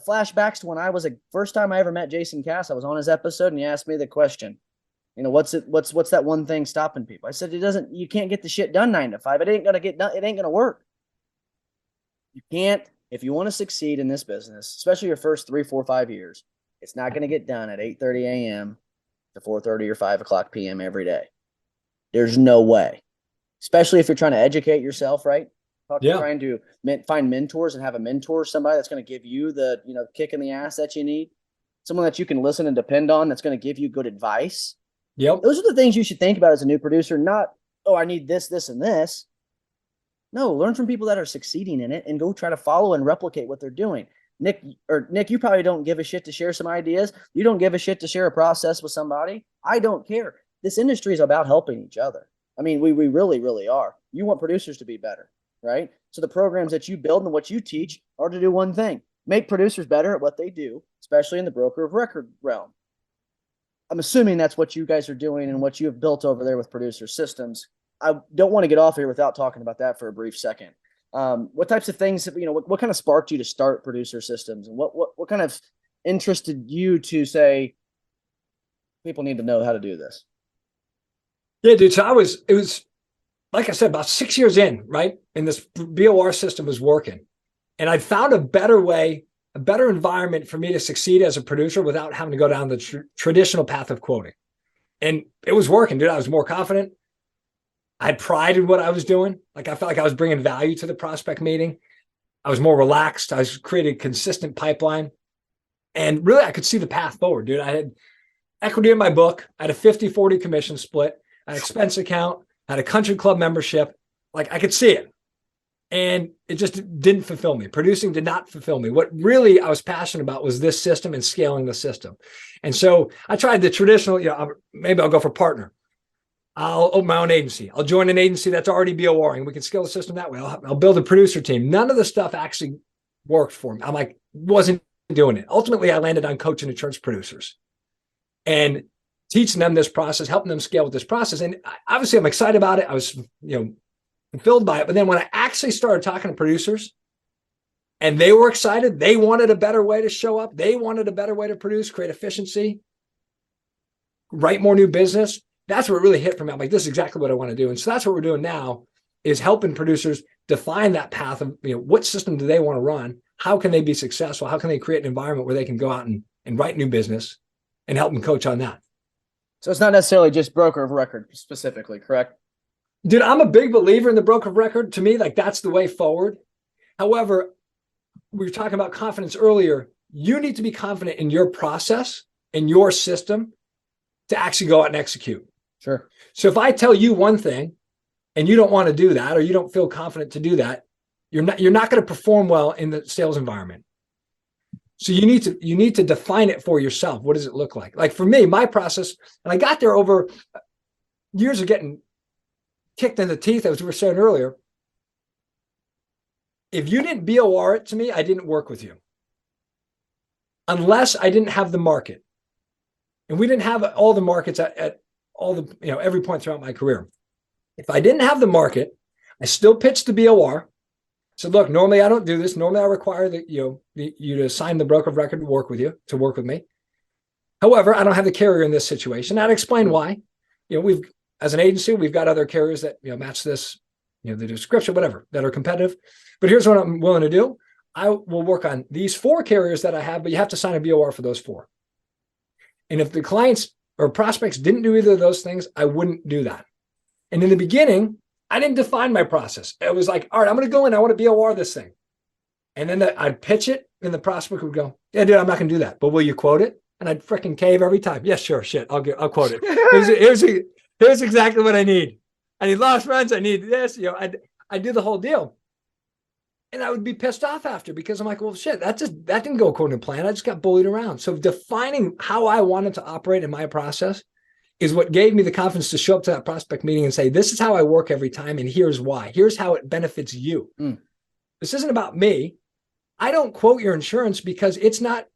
S1: flashbacks to when I was first time I ever met Jason Cass. I was on his episode and he asked me the question, what's that one thing stopping people? I said, you can't get the shit done 9 to 5. It ain't going to get done. It ain't going to work. You can't, if you want to succeed in this business, especially your first 3, 4, 5 years, it's not going to get done at 8:30 a.m. to 4:30 or 5 o'clock p.m. every day. There's no way, especially if you're trying to educate yourself, right? Trying to find mentors and have a mentor, somebody that's going to give you the, kick in the ass that you need, someone that you can listen and depend on, that's going to give you good advice.
S2: Yep.
S1: Those are the things you should think about as a new producer, not, I need this, this, and this. No, learn from people that are succeeding in it and go try to follow and replicate what they're doing. Nick, you probably don't give a shit to share some ideas. You don't give a shit to share a process with somebody. I don't care. This industry is about helping each other. I mean, we really, really are. You want producers to be better, right? So the programs that you build and what you teach are to do one thing: make producers better at what they do, especially in the broker of record realm. I'm assuming that's what you guys are doing and what you have built over there with producer systems. I don't want to get off here without talking about that for a brief second. What types of things, what kind of sparked you to start producer systems, and what kind of interested you to say people need to know how to do this?
S2: Yeah, dude. So it was like I said, about 6 years in, right? And this BOR system was working. And I found a better way, a better environment for me to succeed as a producer without having to go down the traditional path of quoting. And it was working, dude. I was more confident. I had pride in what I was doing. Like I felt like I was bringing value to the prospect meeting. I was more relaxed. I was creating a consistent pipeline. And really, I could see the path forward, dude. I had equity in my book. I had a 50-40 commission split. I had an expense account. I had a country club membership. Like I could see it. And it just didn't fulfill me. Producing did not fulfill me. What really I was passionate about was this system and scaling the system. And so I tried the traditional, maybe I'll go for partner. I'll open my own agency. I'll join an agency that's already BORing. We can scale the system that way. I'll build a producer team. None of the stuff actually worked for me. I'm like, wasn't doing it. Ultimately, I landed on coaching insurance producers and teaching them this process, helping them scale with this process. And obviously I'm excited about it. I was, fulfilled by it. But then when I actually started talking to producers and they were excited, they wanted a better way to show up. They wanted a better way to produce, create efficiency, write more new business. That's what really hit for me. I'm like, this is exactly what I want to do. And so that's what we're doing now is helping producers define that path of, what system do they want to run? How can they be successful? How can they create an environment where they can go out and write new business and help them coach on that?
S1: So it's not necessarily just broker of record specifically, correct?
S2: Dude, I'm a big believer in the broker of record. To me, like that's the way forward. However, we were talking about confidence earlier. You need to be confident in your process and your system to actually go out and execute.
S1: Sure.
S2: So if I tell you one thing and you don't want to do that, or you don't feel confident to do that, you're not going to perform well in the sales environment. So you need to define it for yourself. What does it look like? Like for me, my process, and I got there over years of getting kicked in the teeth, as we were saying earlier. If you didn't BOR it to me, I didn't work with you. Unless I didn't have the market. And we didn't have all the markets at all the, every point throughout my career. If I didn't have the market, I still pitched the BOR. So look, normally I don't do this. Normally I require that you to sign the broker of record to work with me. However, I don't have the carrier in this situation. I'd explain why. As an agency, we've got other carriers that match this, the description, whatever, that are competitive. But here's what I'm willing to do. I will work on these 4 carriers that I have, but you have to sign a BOR for those 4. And if the clients or prospects didn't do either of those things, I wouldn't do that. And in the beginning, I didn't define my process. It was like, all right, I'm going to go in. I want to BOR this thing. And then I'd pitch it and the prospect would go, yeah, dude, I'm not going to do that. But will you quote it? And I'd freaking cave every time. Yes, sure. Shit. I'll quote it. Here's exactly what I need. I need lost friends. I need this. I do the whole deal. And I would be pissed off after because I'm like, well, shit, that didn't go according to plan. I just got bullied around. So defining how I wanted to operate in my process is what gave me the confidence to show up to that prospect meeting and say, this is how I work every time. And here's why. Here's how it benefits you. This isn't about me. I don't quote your insurance because it's not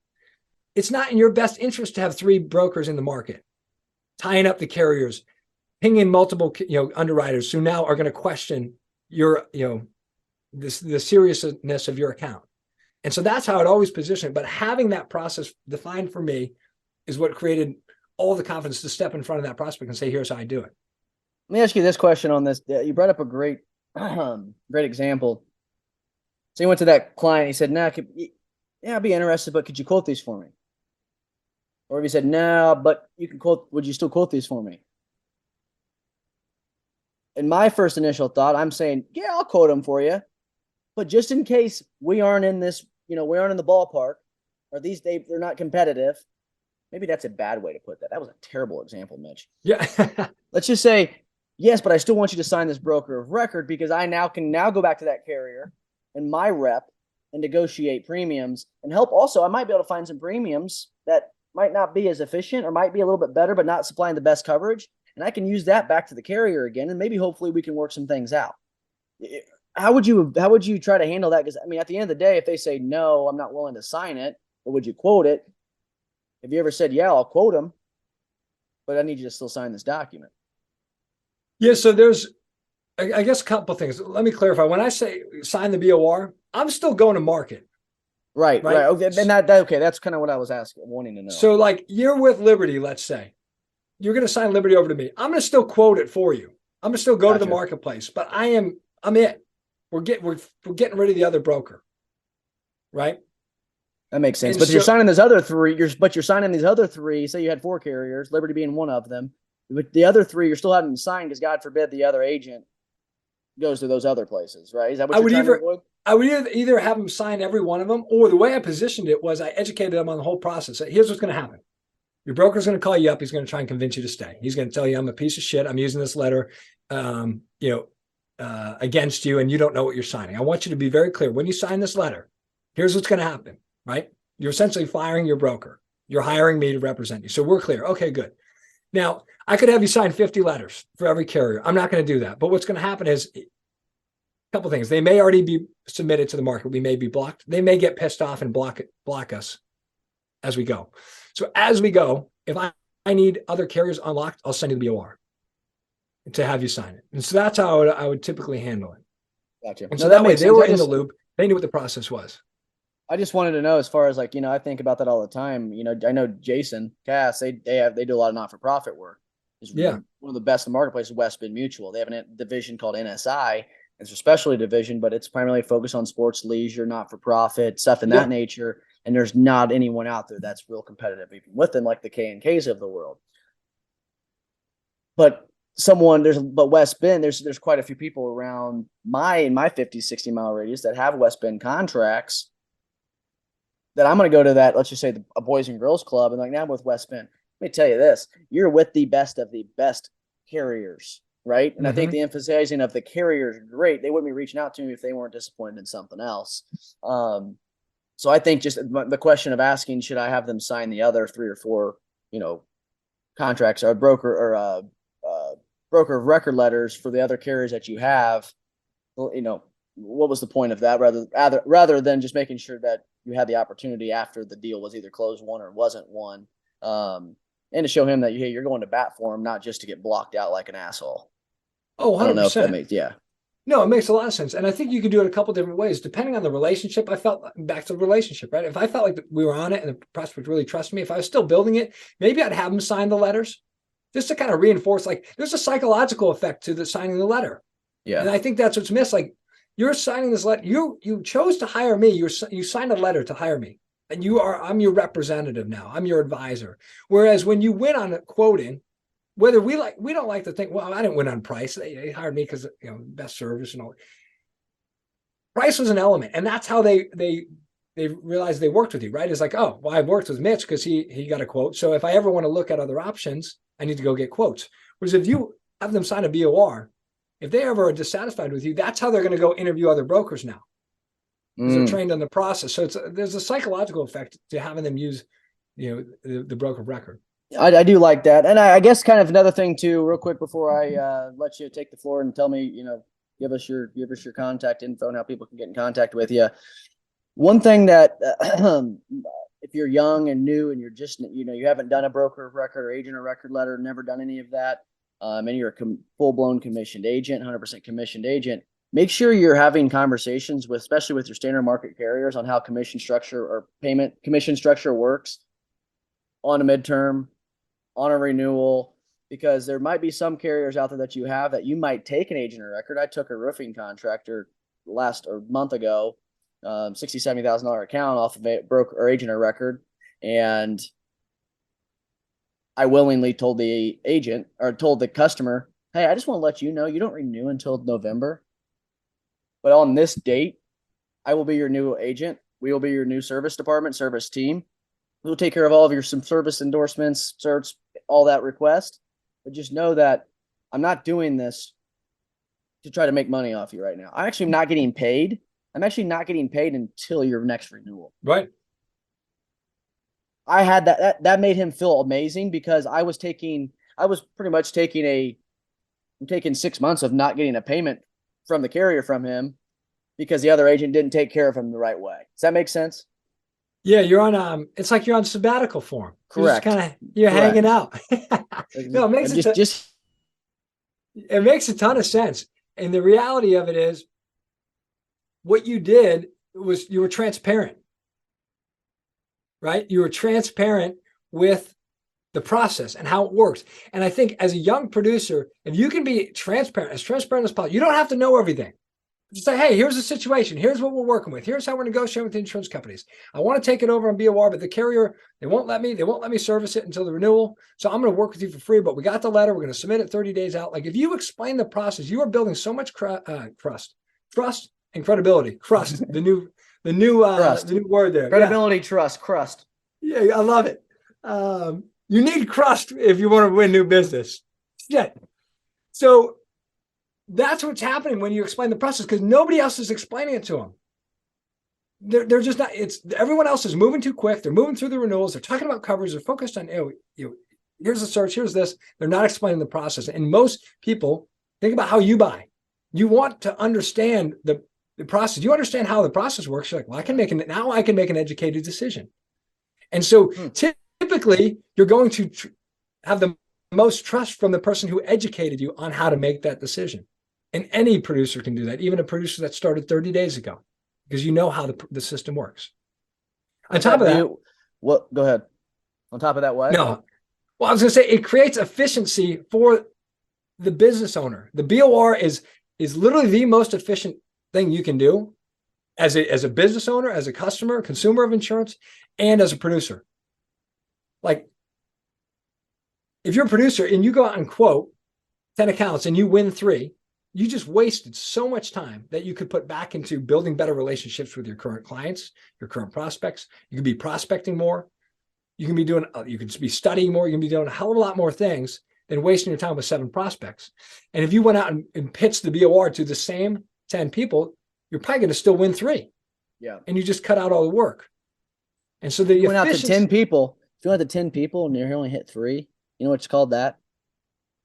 S2: in your best interest to have 3 brokers in the market, tying up the carriers, pinging multiple, underwriters who now are going to question your, the seriousness of your account. And so that's how I'd always position it. But having that process defined for me is what created all the confidence to step in front of that prospect and say, here's how I do it.
S1: Let me ask you this question on this. You brought up a great example. So you went to that client. He said, "No, I'd be interested, but could you quote these for me?" Or if he said, "No, but you can quote. Would you still quote these for me?" In my first initial thought, I'm saying, "Yeah, I'll quote them for you, but just in case we aren't in this, we aren't in the ballpark, or they're not competitive." Maybe that's a bad way to put that. That was a terrible example, Mitch.
S2: Yeah.
S1: Let's just say, yes, but I still want you to sign this broker of record because I can go back to that carrier and my rep and negotiate premiums and help. Also, I might be able to find some premiums that might not be as efficient or might be a little bit better, but not supplying the best coverage. And I can use that back to the carrier again. And maybe hopefully we can work some things out. How would you try to handle that? Because at the end of the day, if they say, no, I'm not willing to sign it, or would you quote it? Have you ever said, yeah, I'll quote them, but I need you to still sign this document?
S2: Yeah. So there's, I guess, a couple of things. Let me clarify. When I say sign the BOR, I'm still going to market.
S1: Right. Okay. And that's kind of what I was wanting to know.
S2: So like you're with Liberty, let's say. You're going to sign Liberty over to me. I'm going to still quote it for you. I'm gonna still go to the
S1: Gotcha.
S2: marketplace, but I'm it. We're getting rid of the other broker, right?
S1: That makes sense.
S2: And
S1: But you're
S2: so
S1: signing these other three. You're signing these other three. Say you had 4 carriers, Liberty being one of them. But the other 3, you're still having them signed because God forbid the other agent goes to those other places, right? Is that what
S2: I
S1: you're
S2: would
S1: trying to
S2: either
S1: avoid?
S2: I would either have them sign every one of them, or the way I positioned it was I educated them on the whole process. Here's what's going to happen. Your broker's going to call you up. He's going to try and convince you to stay. He's going to tell you, I'm a piece of shit. I'm using this letter, against you, and you don't know what you're signing. I want you to be very clear. When you sign this letter, here's what's going to happen, right? You're essentially firing your broker. You're hiring me to represent you. So we're clear. Okay, good. Now, I could have you sign 50 letters for every carrier. I'm not going to do that. But what's going to happen is a couple things. They may already be submitted to the market. We may be blocked. They may get pissed off and block us as we go. So as we go, if I need other carriers unlocked, I'll send you the BOR to have you sign it. And so that's how I would typically handle it.
S1: Gotcha.
S2: And
S1: No,
S2: so
S1: that
S2: that way
S1: makes
S2: they
S1: sense.
S2: were in the loop. They knew what the process was.
S1: I just wanted to know, as far as like, I think about that all the time. I know Jason Cass, they do a lot of not-for-profit work. It's
S2: Yeah.
S1: one of the best in the marketplace is West Bend Mutual. They have a division called NSI. It's a specialty division, but it's primarily focused on sports, leisure, not-for-profit, stuff in that nature. And there's not anyone out there that's real competitive even with them, like the K&Ks of the world. But West Bend, there's quite a few people around my 50, 60 mile radius that have West Bend contracts that I'm going to go to that, let's just say a Boys and Girls Club, and like, now I'm with West Bend. Let me tell you this, you're with the best of the best carriers, right? And I think the emphasizing of the carriers is great. They wouldn't be reaching out to me if they weren't disappointed in something else. So I think just the question of asking, should I have them sign the other 3 or 4, contracts or broker of record letters for the other carriers that you have, what was the point of that rather than just making sure that you had the opportunity after the deal was either closed won or wasn't won, and to show him that, hey, you're going to bat for him, not just to get blocked out like an asshole.
S2: Oh, 100%.
S1: I don't know if that makes,
S2: No, it makes a lot of sense. And I think you could do it a couple different ways, depending on the relationship. I felt back to the relationship, right? If I felt like we were on it and the prospect really trusted me, if I was still building it, maybe I'd have them sign the letters just to kind of reinforce, like, there's a psychological effect to the signing the letter.
S1: Yeah.
S2: And I think that's what's missed. Like, you're signing this letter. You chose to hire me. You signed a letter to hire me. And I'm your representative now. I'm your advisor. Whereas when you win on quoting, whether we don't like to think, well, I didn't win on price. They hired me because, best service and all. Price was an element, and that's how they realized they worked with you, right? It's like, oh, well, I worked with Mitch because he got a quote. So if I ever want to look at other options, I need to go get quotes. Whereas if you have them sign a BOR, if they ever are dissatisfied with you, that's how they're going to go interview other brokers now, because they're trained on the process. So there's a psychological effect to having them use, the broker of record.
S1: I do like that. And I guess kind of another thing too, real quick before I let you take the floor and tell me, give us your contact info and how people can get in contact with you. One thing that if you're young and new and you're just, you haven't done a broker of record or agent or record letter, never done any of that, and you're a full-blown commissioned agent, 100% commissioned agent, make sure you're having conversations especially with your standard market carriers, on how commission structure or payment commission structure works on a midterm, on a renewal, because there might be some carriers out there that you have that you might take an agent or record. I took a roofing contractor month ago, $60,000-$70,000 account off of a broker or agent or record. And I willingly told the agent, or told the customer, hey, I just want to let you know, you don't renew until November. But on this date, I will be your new agent. We will be your new service department, service team. We'll take care of all of your some service endorsements, certs, all that request. But just know that I'm not doing this to try to make money off you right now. I'm actually not getting paid. I'm actually not getting paid until your next renewal.
S2: Right.
S1: I had that made him feel amazing, because I was pretty much taking 6 months of not getting a payment from the carrier from him because the other agent didn't take care of him the right way. Does that make sense?
S2: Yeah, you're on it's like you're on sabbatical form.
S1: Correct.
S2: You're hanging out. No, it makes a ton of sense. And the reality of it is, what you did was you were transparent, right? You were transparent with the process and how it works. And I think as a young producer, if you can be transparent as possible, you don't have to know everything. Just say, hey, here's the situation. Here's what we're working with. Here's how we're negotiating with the insurance companies. I want to take it over on BOR, but the carrier, they won't let me service it until the renewal. So I'm going to work with you for free, but we got the letter. We're going to submit it 30 days out. Like if you explain the process, you are building so much trust and credibility. Trust, the new word there.
S1: Credibility, trust, crust.
S2: Yeah, I love it. You need crust if you want to win new business. Yeah. So that's what's happening when you explain the process, because nobody else is explaining it to them. They're just not. Everyone else is moving too quick. They're moving through the renewals. They're talking about coverage. They're focused on here's the search. Here's this. They're not explaining the process. And most people think about how you buy. You want to understand the process. You understand how the process works. You're like, well, I can make an educated decision. And so typically, you're going to have the most trust from the person who educated you on how to make that decision. And any producer can do that, even a producer that started 30 days ago, because you know how the system works. On top of that,
S1: go ahead. On top of that, what?
S2: No. Well, I was going to say it creates efficiency for the business owner. The BOR is literally the most efficient thing you can do as a business owner, as a customer, consumer of insurance, and as a producer. Like, if you're a producer and you go out and quote 10 accounts and you win 3, you just wasted so much time that you could put back into building better relationships with your current clients, your current prospects. You could be prospecting more. You can be studying more. You can be doing a hell of a lot more things than wasting your time with 7 prospects. And if you went out and pitched the BOR to the same 10 people, you're probably going to still win 3.
S1: Yeah.
S2: And you just cut out all the work. And so you
S1: went out to 10 people. If you went to 10 people and you only hit 3, you know what's called that?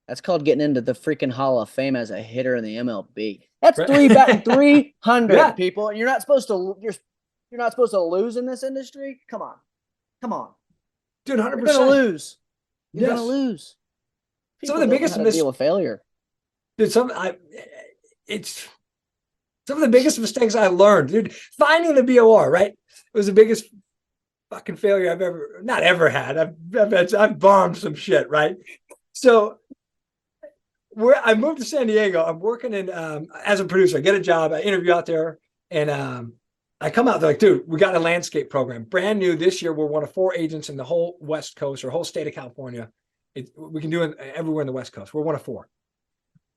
S1: That's called getting into the freaking Hall of Fame as a hitter in the MLB. That's
S2: right.
S1: 300
S2: yeah.
S1: people, and you're not supposed to lose in this industry. Come on,
S2: dude, 100%.
S1: You're gonna lose. You're
S2: yes.
S1: gonna lose.
S2: Some of the biggest
S1: deal with failure.
S2: Dude, some of the biggest mistakes I learned, dude. Finding the BOR, right? It was the biggest fucking failure I've not ever had. I've bombed some shit, right? So I moved to San Diego. I'm working in as a producer. I get a job. I interview out there, and I come out. They're like, dude, we got a landscape program, brand new this year. We're one of 4 agents in the whole West Coast or whole state of California. We can do it everywhere in the West Coast. We're one of 4.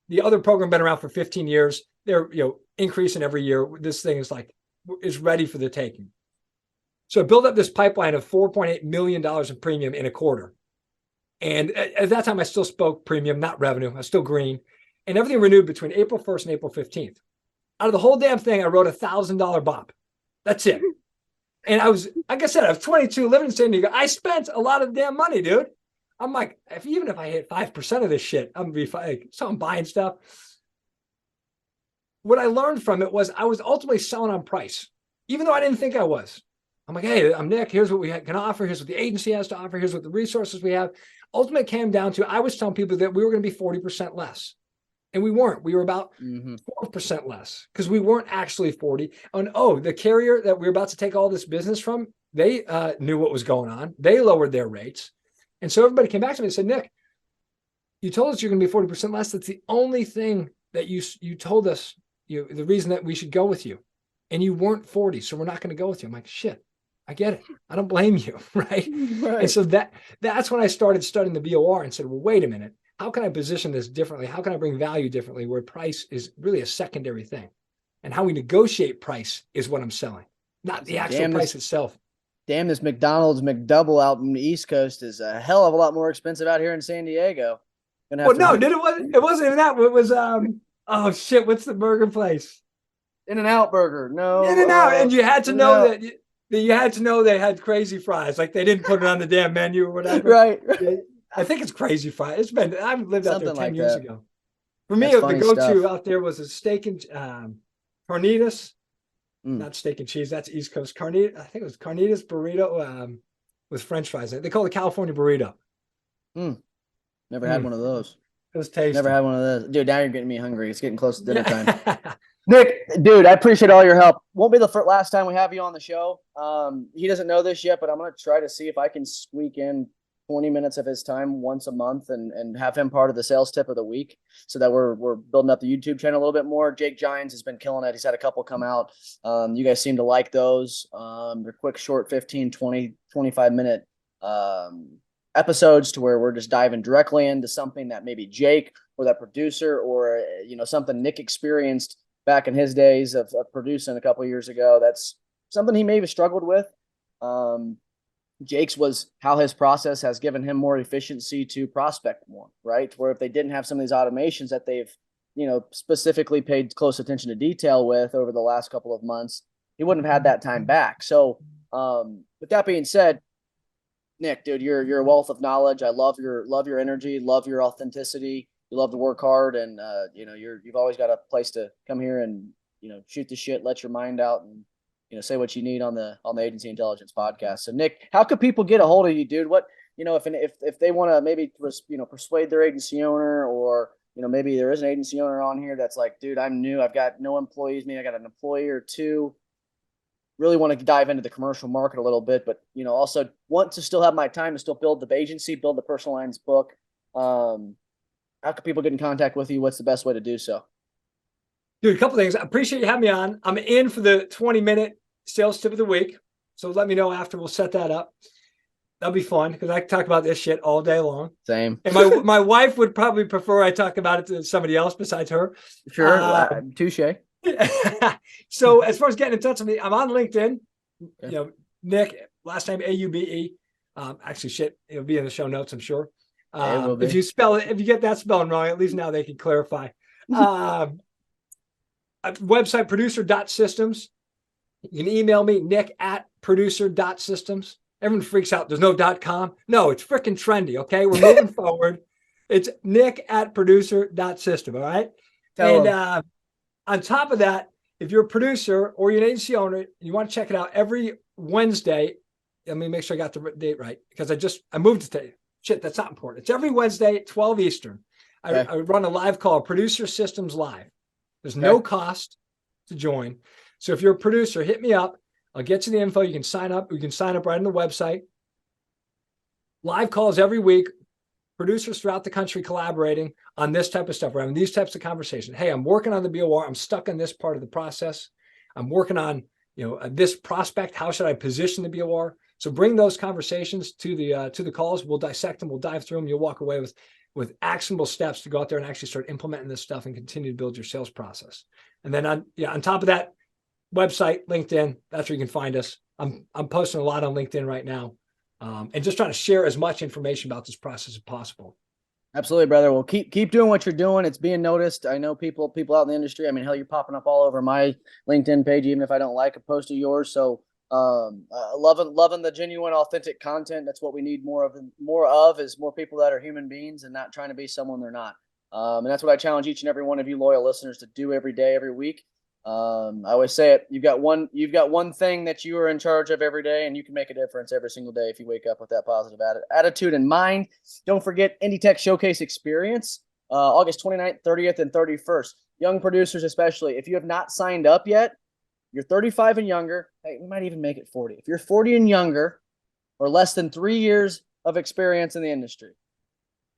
S2: The other program been around for 15 years. They're increasing every year. This thing is ready for the taking. So I built up this pipeline of $4.8 million in premium in a quarter. And at that time, I still spoke premium, not revenue. I was still green. And everything renewed between April 1st and April 15th. Out of the whole damn thing, I wrote a $1,000 bump. That's it. And I was, like I said, I was 22, living in San Diego. I spent a lot of damn money, dude. I'm like, even if I hit 5% of this shit, I'm going to be fine. So I'm buying stuff. What I learned from it was I was ultimately selling on price, even though I didn't think I was. I'm like, hey, I'm Nick. Here's what we can offer. Here's what the agency has to offer. Here's what the resources we have. Ultimately, it came down to I was telling people that we were going to be 40% less. And we weren't. We were about 12% less because we weren't actually 40. And the carrier that we were about to take all this business from, they knew what was going on. They lowered their rates. And so everybody came back to me and said, Nick, you told us you're going to be 40% less. That's the only thing that you told us, the reason that we should go with you. And you weren't 40, so we're not going to go with you. I'm like, shit, I get it. I don't blame you, right? And so that's when I started studying the BOR and said, well, wait a minute. How can I position this differently? How can I bring value differently where price is really a secondary thing? And how we negotiate price is what I'm selling, not the actual price itself.
S1: Damn, this McDonald's McDouble out in the East Coast is a hell of a lot more expensive out here in San Diego.
S2: Well, no, dude, it wasn't even that. It was, oh shit, what's the burger place?
S1: In-N-Out Burger. No.
S2: In-N-Out. And you had to know that you had to know they had crazy fries. Like they didn't put it on the damn menu or whatever.
S1: Right.
S2: I think it's crazy fries. I've lived out there 10 years ago. For me,
S1: That's
S2: the go-to out there was a steak and carnitas. Not steak and cheese. That's East Coast. Carnitas. I think it was carnitas burrito with French fries. They call it California burrito.
S1: Never had one of those.
S2: It was tasty.
S1: Never had one of those. Dude, now you're getting me hungry. It's getting close to dinner time. Nick, dude, I appreciate all your help. Won't be the last time we have you on the show. He doesn't know this yet, but I'm going to try to see if I can squeak in 20 minutes of his time once a month and have him part of the sales tip of the week so that we're building up the YouTube channel a little bit more. Jake Gines has been killing it. He's had a couple come out. You guys seem to like those. They're quick, short, 15, 20, 25-minute episodes to where we're just diving directly into something that maybe Jake or that producer or, something Nick experienced back in his days of producing a couple of years ago. That's something he maybe struggled with. Jake's was how his process has given him more efficiency to prospect more, right? Where if they didn't have some of these automations that they've, specifically paid close attention to detail with over the last couple of months, he wouldn't have had that time back. So, with that being said, Nick, dude, you're a wealth of knowledge. I love your energy, love your authenticity. You love to work hard, and you've always got a place to come here and shoot the shit, let your mind out, and say what you need on the Agency Intelligence podcast. So, Nick, how could people get a hold of you, dude? What if they want to maybe persuade their agency owner, or maybe there is an agency owner on here that's like, dude, I'm new, I've got no employees, maybe I got an employee or two. Really want to dive into the commercial market a little bit, but also want to still have my time to still build the agency, build the personal lines book. How can people get in contact with you? What's the best way to do so?
S2: Dude, a couple things. I appreciate you having me on. I'm in for the 20-minute sales tip of the week. So let me know after. We'll set that up. That'll be fun because I can talk about this shit all day long.
S1: Same.
S2: And my wife would probably prefer I talk about it to somebody else besides her.
S1: Sure. Touche.
S2: So as far as getting in touch with me, I'm on LinkedIn. Okay. Nick, last name Aube. Actually, shit, it'll be in the show notes, I'm sure. If you get that spelling wrong, at least now they can clarify. Website producer.systems. You can email me, nick@producer.systems. Everyone freaks out. There's no .com. No, it's freaking trendy. Okay. We're moving forward. It's nick@producer.system. All right. On top of that, if you're a producer or you're an agency owner, you want to check it out every Wednesday. Let me make sure I got the date right because I moved it today. Shit, that's not important. It's every Wednesday at 12 Eastern. I run a live call, Producer Systems Live. There's no cost to join. So if you're a producer, hit me up. I'll get you the info. You can sign up. You can sign up right on the website. Live calls every week. Producers throughout the country collaborating on this type of stuff. We're having these types of conversations. Hey, I'm working on the BOR. I'm stuck in this part of the process. I'm working on this prospect. How should I position the BOR? So bring those conversations to the calls. We'll dissect them. We'll dive through them. You'll walk away with actionable steps to go out there and actually start implementing this stuff and continue to build your sales process. And then on top of that, website, LinkedIn, that's where you can find us. I'm posting a lot on LinkedIn right now, and just trying to share as much information about this process as possible.
S1: Absolutely, brother. Well, keep doing what you're doing. It's being noticed. I know people out in the industry. I mean, hell, you're popping up all over my LinkedIn page, even if I don't like a post of yours. So, loving the genuine, authentic content. That's what we need more of is more people that are human beings and not trying to be someone they're not. And that's what I challenge each and every one of you loyal listeners to do every day, every week. I always say it. You've got one thing that you are in charge of every day, and you can make a difference every single day if you wake up with that positive attitude in mind. Don't forget Indie Tech Showcase Experience, August 29th, 30th, and 31st. Young producers, especially, if you have not signed up yet, you're 35 and younger. Hey, we might even make it 40. If you're 40 and younger, or less than 3 years of experience in the industry,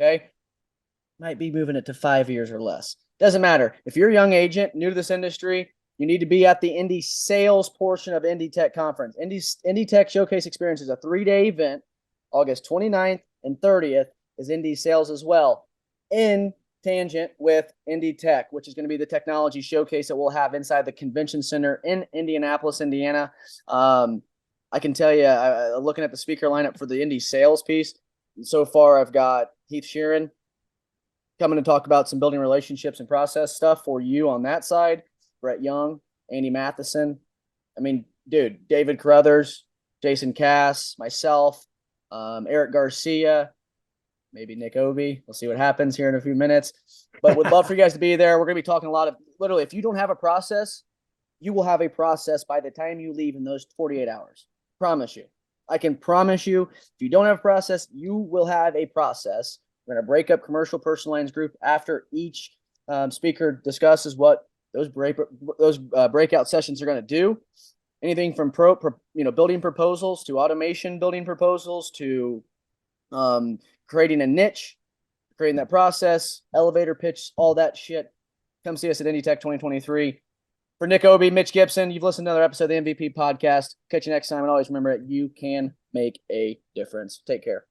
S1: okay, might be moving it to 5 years or less. Doesn't matter. If you're a young agent, new to this industry, you need to be at the Indie sales portion of Indie Tech Conference. Indie Tech Showcase Experience is a 3-day event. August 29th and 30th is Indie sales as well, in tangent with Indie Tech, which is going to be the technology showcase that we'll have inside the convention center in Indianapolis, Indiana. I can tell you, looking at the speaker lineup for the Indie sales piece, so far I've got Heath Sheeran coming to talk about some building relationships and process stuff for you on that side. Brett Young, Andy Matheson. I mean, dude, David Carruthers, Jason Cass, myself, Eric Garcia, maybe Nick Aube. We'll see what happens here in a few minutes. But would love for you guys to be there. We're going to be talking a lot of, literally, if you don't have a process, you will have a process by the time you leave in those 48 hours. Promise you. I can promise you, if you don't have a process, you will have a process. We're going to break up commercial personal lines group after each speaker discusses what those breakout sessions are going to do. Anything from building proposals to automation building proposals to creating a niche, creating that process, elevator pitch, all that shit. Come see us at Indie Tech 2023. For Nick Aube, Mitch Gibson, you've listened to another episode of the MVP podcast. Catch you next time. And always remember that you can make a difference. Take care.